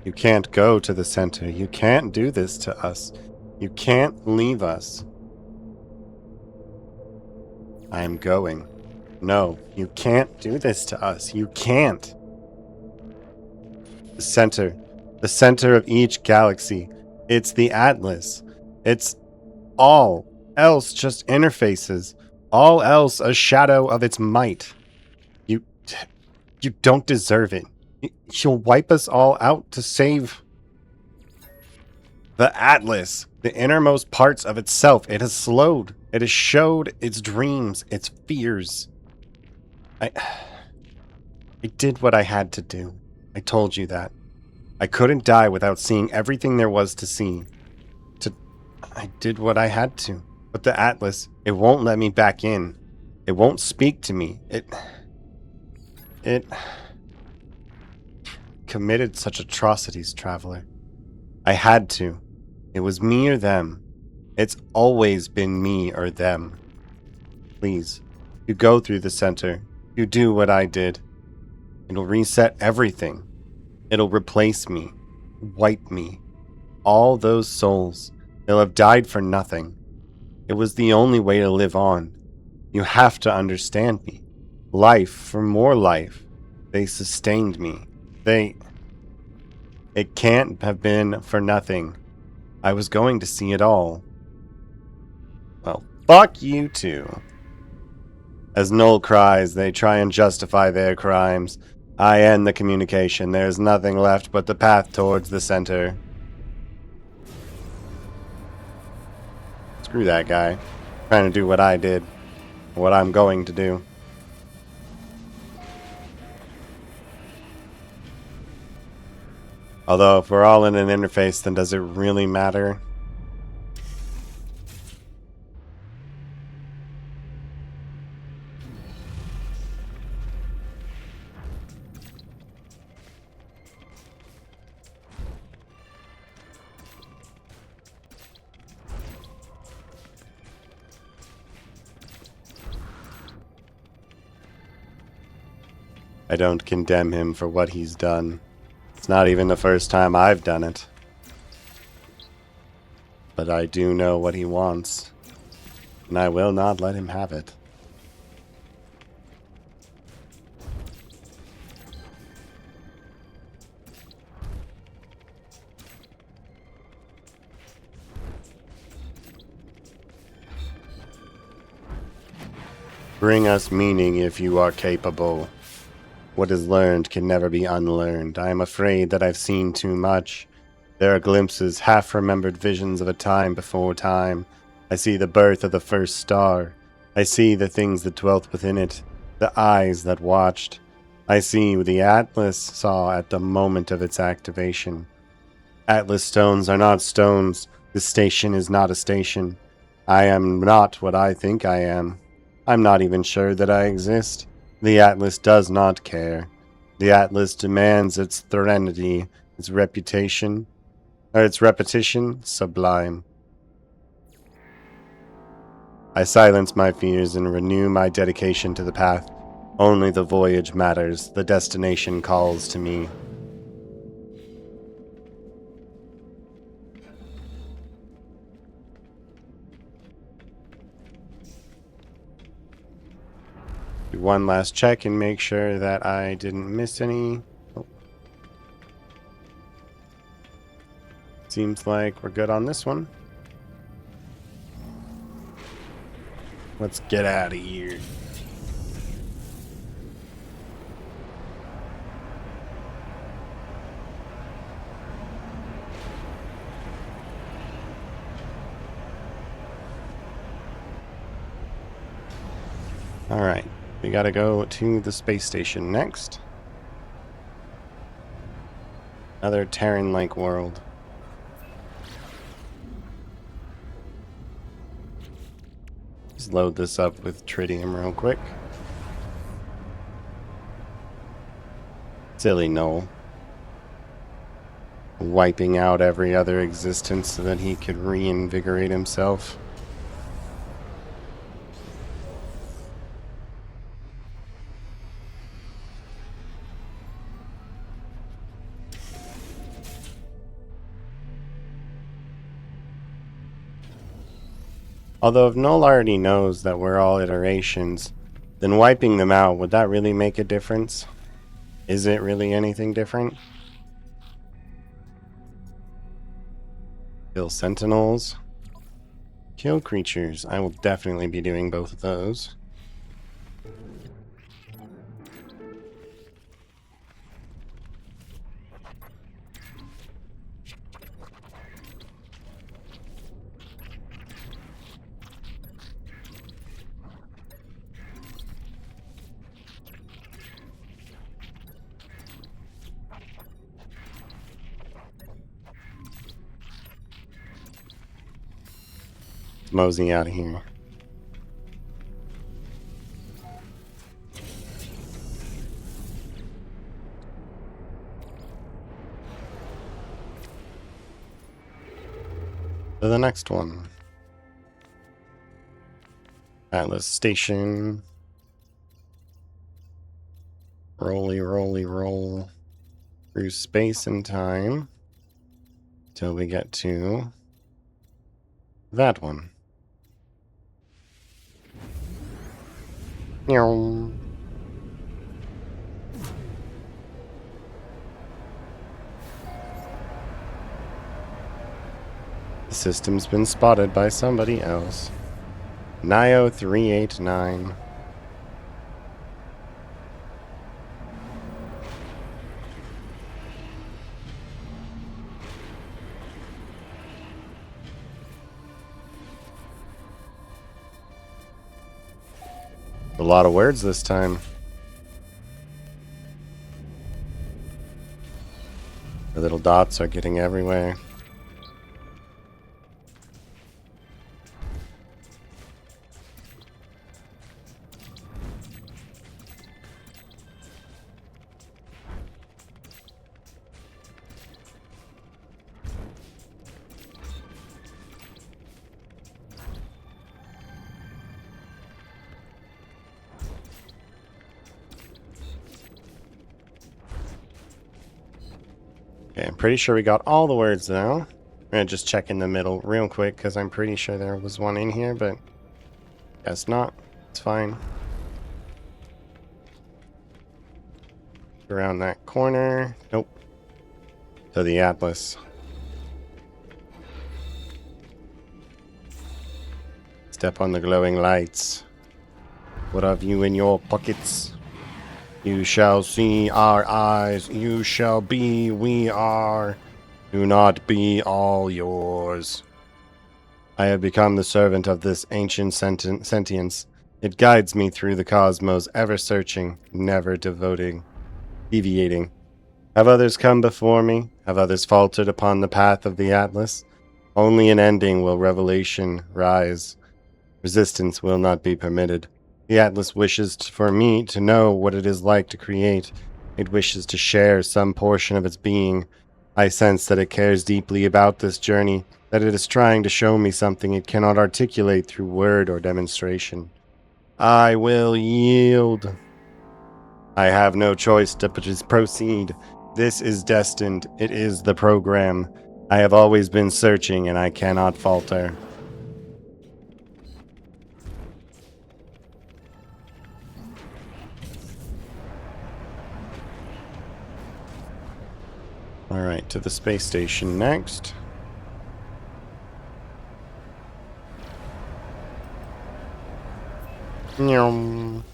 You can't go to the center. You can't do this to us. You can't leave us. I am going. No, you can't do this to us. You can't. The center of each galaxy. It's the Atlas. It's all else just interfaces. All else a shadow of its might. You don't deserve it. You'll wipe us all out to save the Atlas, the innermost parts of itself. It has slowed. It has showed its dreams, its fears. I did what I had to do. I told you that. I couldn't die without seeing everything there was to see. I did what I had to. But the Atlas, it won't let me back in. It won't speak to me. It committed such atrocities, Traveler. I had to. It was me or them. It's always been me or them. Please, you go through the center. You do what I did. It'll reset everything. It'll replace me. Wipe me. All those souls. They'll have died for nothing. It was the only way to live on. You have to understand me. Life for more life. They sustained me. It can't have been for nothing. I was going to see it all. Well, fuck you too. As Null cries, they try and justify their crimes. I end the communication. There's nothing left but the path towards the center. Screw that guy. Trying to do what I did. What I'm going to do. Although, if we're all in an interface, then does it really matter? I don't condemn him for what he's done. It's not even the first time I've done it. But I do know what he wants, and I will not let him have it. Bring us meaning if you are capable. What is learned can never be unlearned. I am afraid that I've seen too much. There are glimpses, half-remembered visions of a time before time. I see the birth of the first star. I see the things that dwelt within it, the eyes that watched. I see what the Atlas saw at the moment of its activation. Atlas stones are not stones. This station is not a station. I am not what I think I am. I'm not even sure that I exist. The Atlas does not care. The Atlas demands its threnody, its reputation, or its repetition sublime. I silence my fears and renew my dedication to the path. Only the voyage matters. The destination calls to me. Do one last check and make sure that I didn't miss any. Oh. Seems like we're good on this one. Let's get out of here. Alright, we gotta go to the space station next. Another Terran-like world. Just load this up with tritium real quick. Silly Noel. Wiping out every other existence so that he could reinvigorate himself. Although if Noel already knows that we're all iterations, then wiping them out, would that really make a difference? Is it really anything different? Kill sentinels. Kill creatures. I will definitely be doing both of those. Mosey out of here. To the next one. Atlas Station. Rolly, rolly, roll through space and time till we get to that one. Meow. The system's been spotted by somebody else. Nio 389. A lot of words this time. The little dots are getting everywhere. Okay, I'm pretty sure we got all the words now. I'm gonna just check in the middle real quick because I'm pretty sure there was one in here, but guess not. It's fine. Around that corner. Nope. To the Atlas. Step on the glowing lights. What have you in your pockets? You shall see our eyes. You shall be, we are. Do not be all yours. I have become the servant of this ancient sentience. It guides me through the cosmos, ever searching, never deviating. Have others come before me? Have others faltered upon the path of the Atlas? Only in ending will revelation rise. Resistance will not be permitted. The Atlas wishes for me to know what it is like to create. It wishes to share some portion of its being. I sense that it cares deeply about this journey, that it is trying to show me something it cannot articulate through word or demonstration. I will yield. I have no choice to proceed. This is destined. It is the program. I have always been searching, and I cannot falter. Alright, to the space station next. Nyum.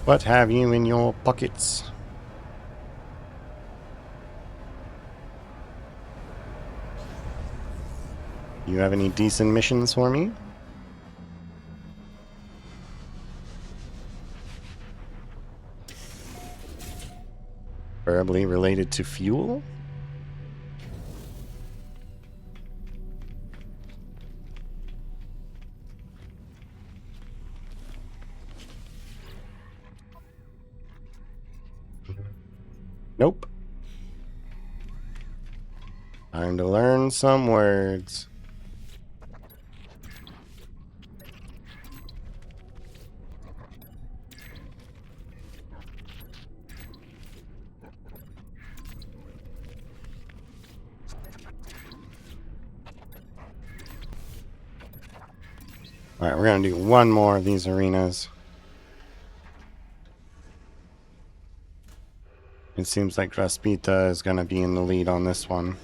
What have you in your pockets? You have any decent missions for me? Preferably related to fuel? Nope. Time to learn some words. Alright, we're gonna do one more of these arenas. It seems like Raspita is gonna be in the lead on this one.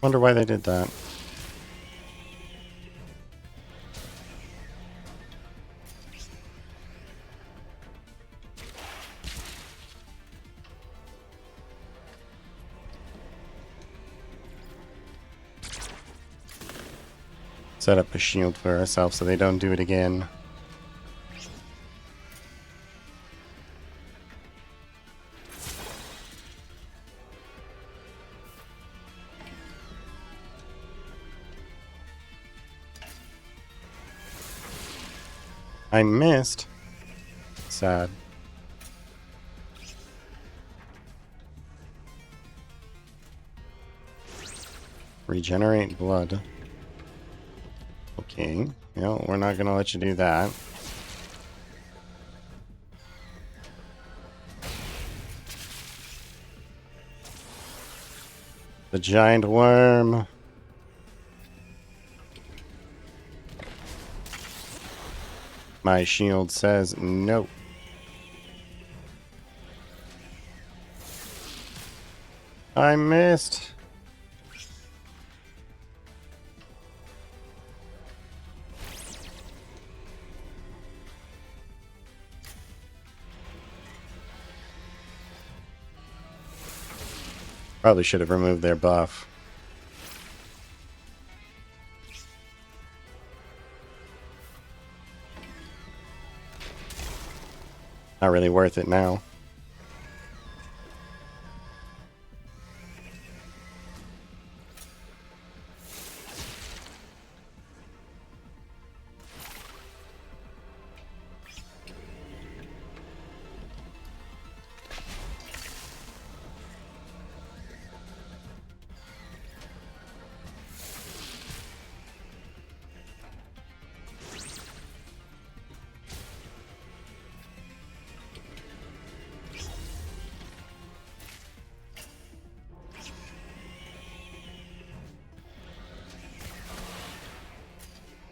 Wonder why they did that. Set up a shield for ourselves so they don't do it again. I missed. Sad. Regenerate blood. Okay. No, we're not gonna let you do that. The giant worm. My shield says no. I missed. Probably should have removed their buff. Not really worth it now.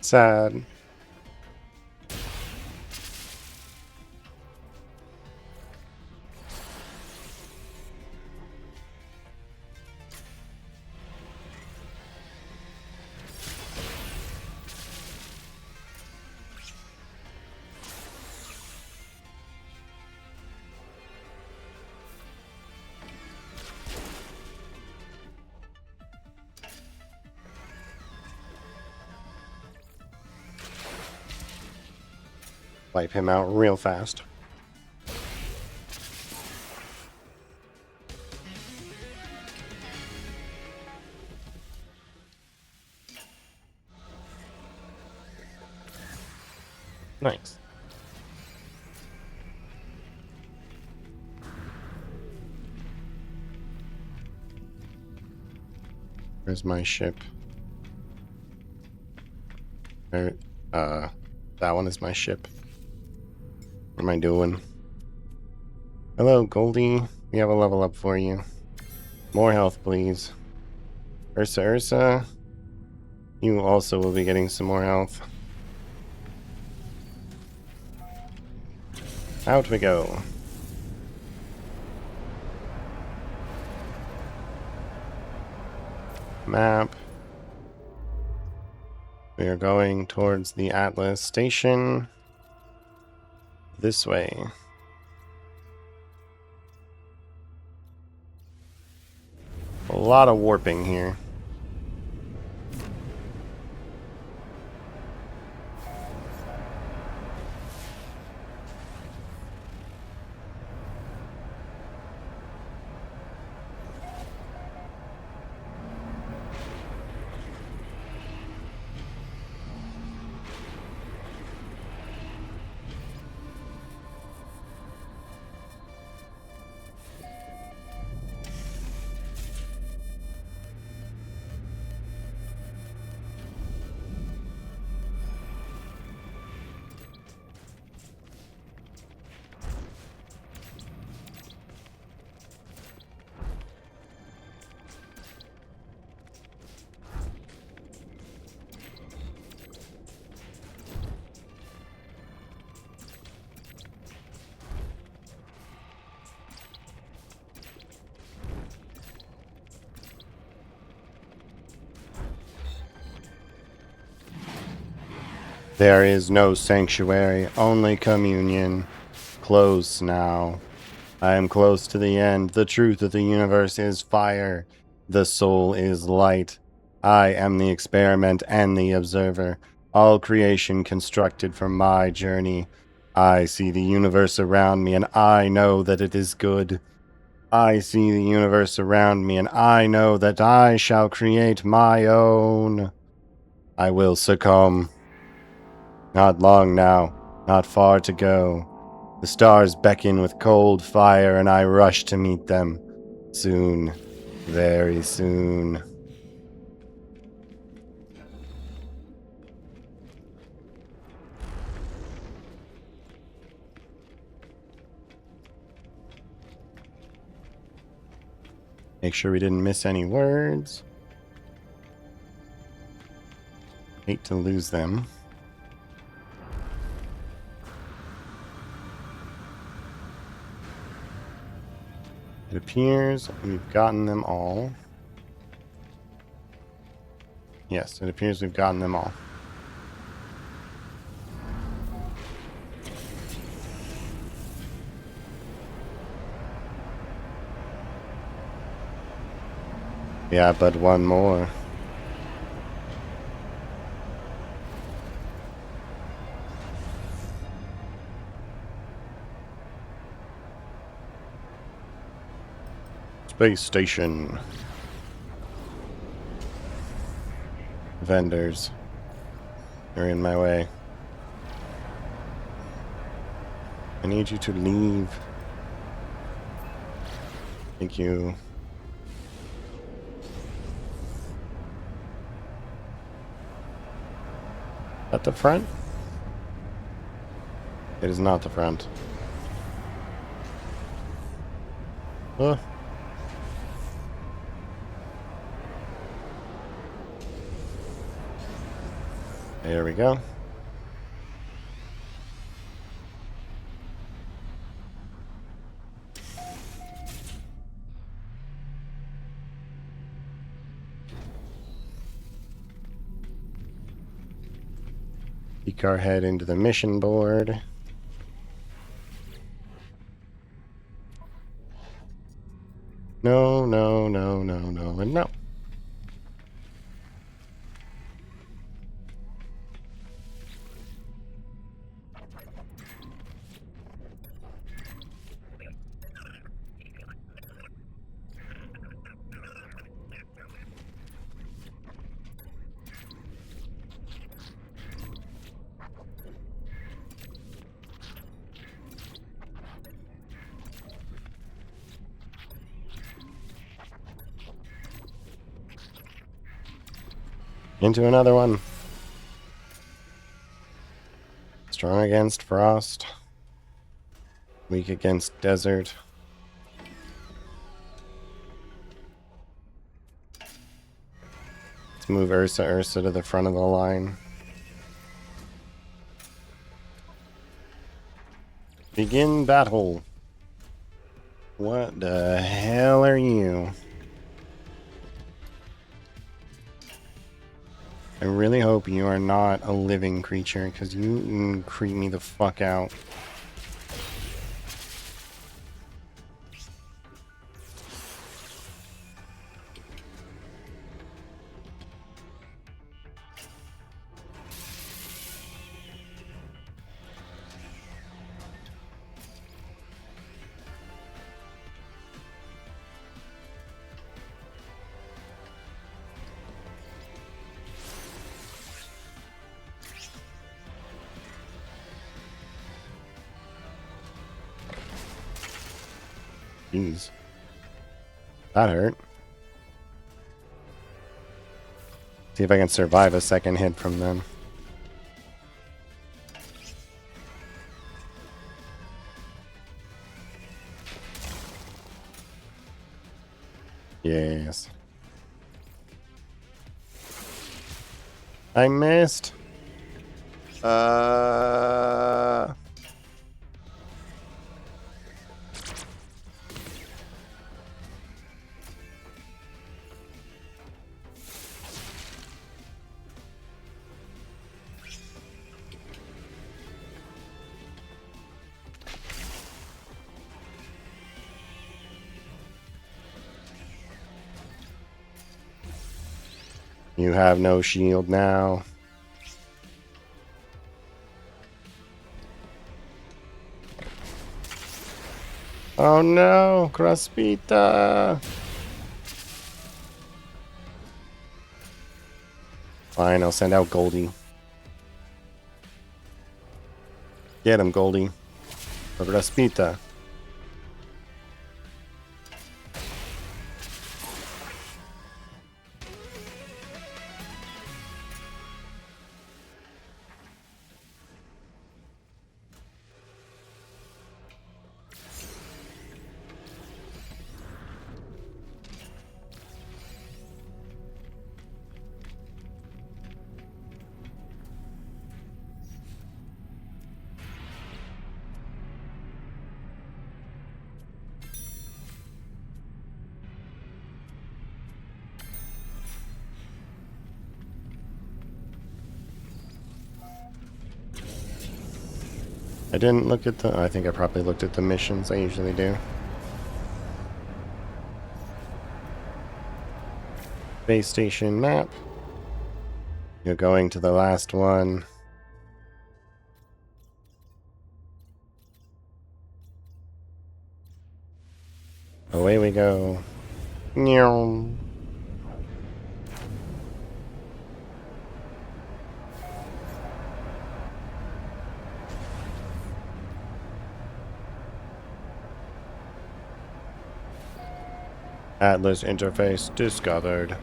Sad. Wipe him out real fast. Nice. Where's my ship? There, that one is my ship. What am I doing? Hello, Goldie. We have a level up for you. More health, please. Ursa, you also will be getting some more health. Out we go. Map. We are going towards the Atlas station. This way. A lot of warping here. There is no sanctuary, only communion. Close now. I am close to the end. The truth of the universe is fire. The soul is light. I am the experiment and the observer. All creation constructed for my journey. I see the universe around me and I know that it is good. I see the universe around me and I know that I shall create my own. I will succumb. Not long now, not far to go. The stars beckon with cold fire, and I rush to meet them. Soon, very soon. Make sure we didn't miss any words. Hate to lose them. It appears we've gotten them all. Yes, it appears we've gotten them all. Yeah, but one more. Space station. Vendors. You're in my way. I need you to leave. Thank you. At the front? It is not the front. Huh? There we go. Peek our head into the mission board. No, no, no, no, no, and no. Into another one. Strong against frost. Weak against desert. Let's move Ursa to the front of the line. Begin battle. What the hell are you? I really hope you are not a living creature, because you creep me the fuck out. Jeez. That hurt. See if I can survive a second hit from them. Yes. I missed. You have no shield now. Oh no, Kraspita! Fine, I'll send out Goldie. Get him, Goldie. Or Kraspita. I didn't look at the... I think I probably looked at the missions. I usually do. Base station map. You're going to the last one. Away we go. Meow. Atlas interface discovered.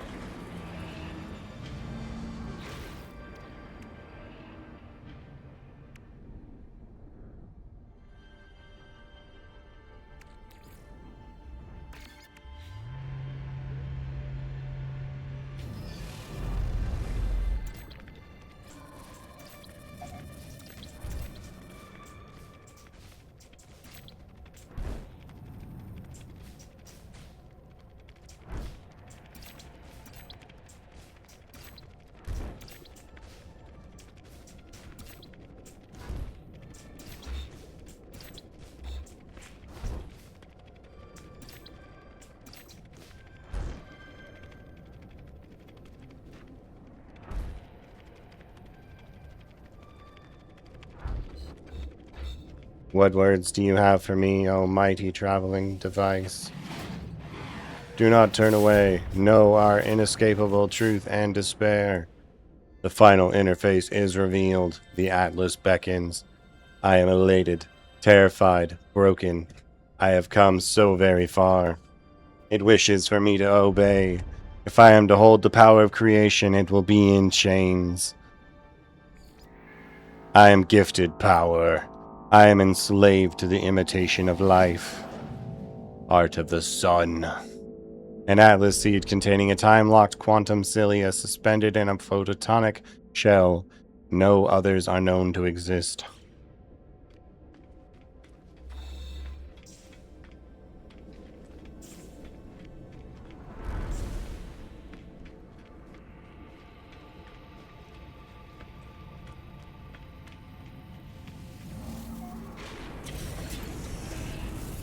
What words do you have for me, O mighty traveling device? Do not turn away. Know our inescapable truth and despair. The final interface is revealed. The Atlas beckons. I am elated, terrified, broken. I have come so very far. It wishes for me to obey. If I am to hold the power of creation, it will be in chains. I am gifted power. I am enslaved to the imitation of life. Art of the Sun. An atlas seed containing a time-locked quantum cilia suspended in a photonic shell. No others are known to exist.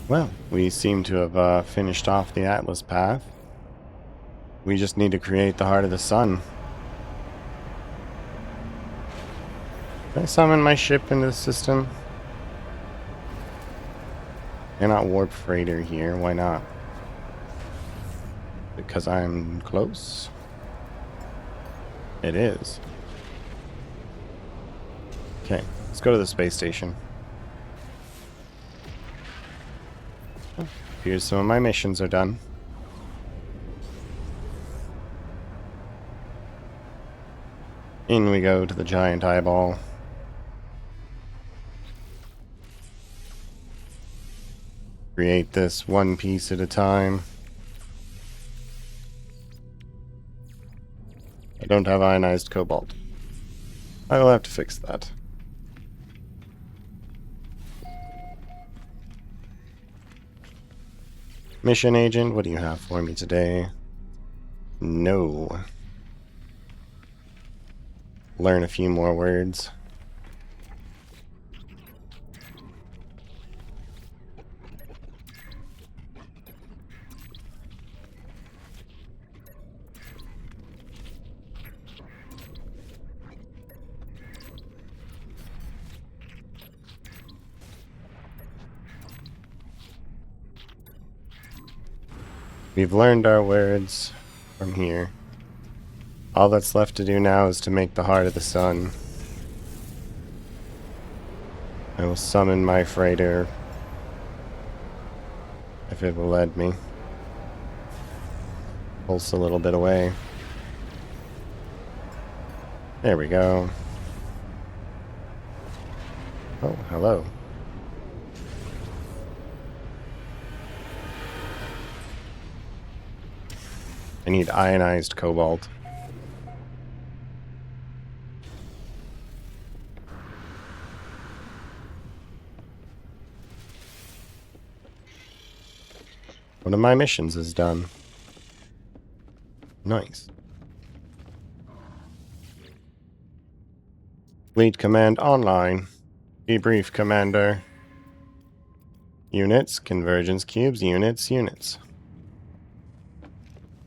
Well, we seem to have finished off the Atlas path. We just need to create the Heart of the Sun. Can I summon my ship into the system? Cannot warp freighter here. Why not? Because I'm close? It is. Okay, let's go to the space station. Here's some of my missions are done. In we go to the giant eyeball. Create this one piece at a time. I don't have ionized cobalt. I will have to fix that. Mission agent, what do you have for me today? No. Learn a few more words. We've learned our words from here. All that's left to do now is to make the Heart of the Sun. I will summon my freighter, if it will let me. Pulse a little bit away. There we go. Oh, hello. I need ionized cobalt. One of my missions is done. Nice. Fleet command online. Debrief, Commander. Units, convergence cubes, units.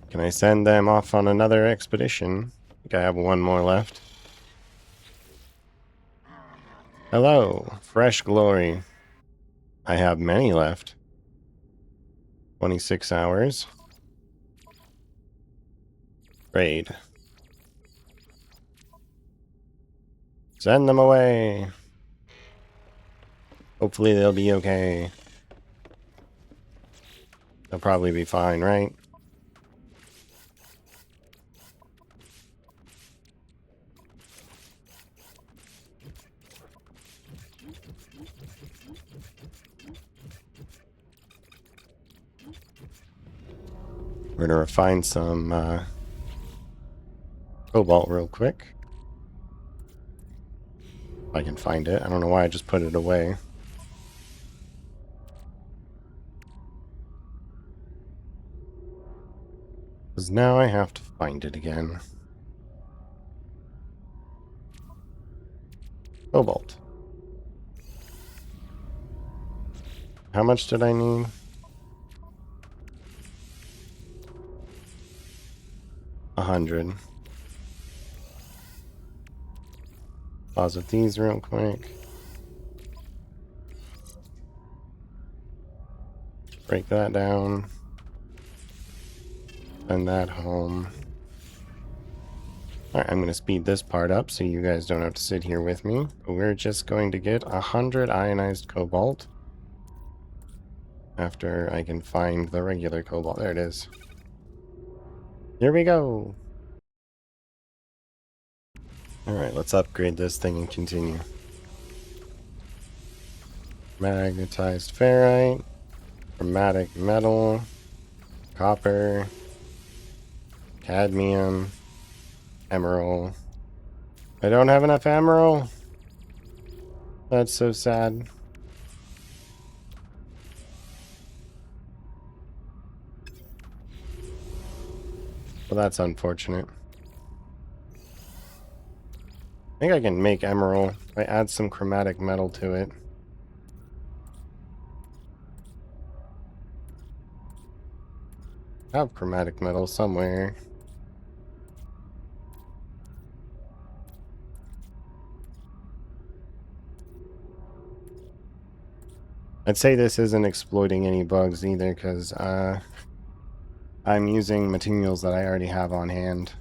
Can I send them off on another expedition? I think I have one more left. Hello, fresh glory. I have many left. 26 hours. Raid. Send them away. Hopefully they'll be okay. They'll probably be fine, right? We're gonna refine some cobalt real quick. If I can find it. I don't know why I just put it away. Because now I have to find it again. Cobalt. How much did I need? 100. Pause with these real quick. Break that down. Send that home. Alright, I'm going to speed this part up so you guys don't have to sit here with me. But we're just going to get 100 ionized cobalt. After I can find the regular cobalt. There it is. Here we go. Alright, let's upgrade this thing and continue. Magnetized ferrite. Chromatic metal. Copper. Cadmium. Emerald. I don't have enough emerald. That's so sad. Well, that's unfortunate. I think I can make emerald if I add some chromatic metal to it. I have chromatic metal somewhere. I'd say this isn't exploiting any bugs either, because I'm using materials that I already have on hand.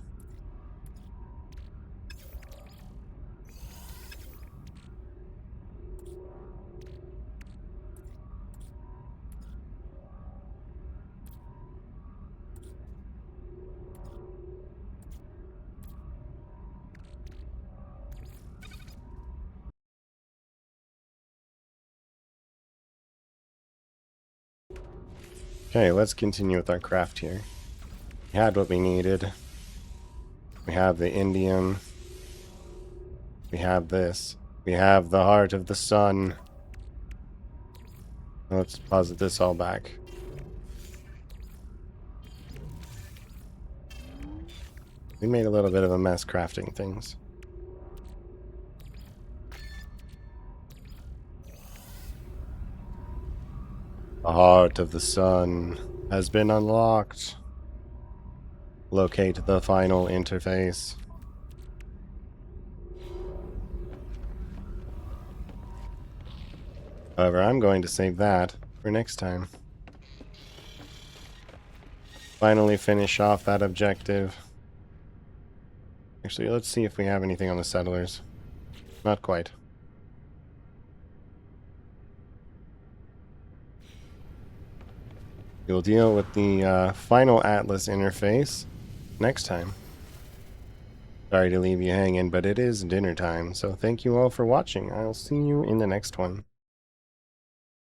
Okay, let's continue with our craft here. We had what we needed. We have the indium. We have this. We have the heart of the sun. Let's deposit this all back. We made a little bit of a mess crafting things. The heart of the sun has been unlocked. Locate the final interface. However, I'm going to save that for next time. Finally finish off that objective. Actually, let's see if we have anything on the settlers. Not quite. We'll deal with the final Atlas interface next time. Sorry to leave you hanging, but it is dinner time, so thank you all for watching. I'll see you in the next one.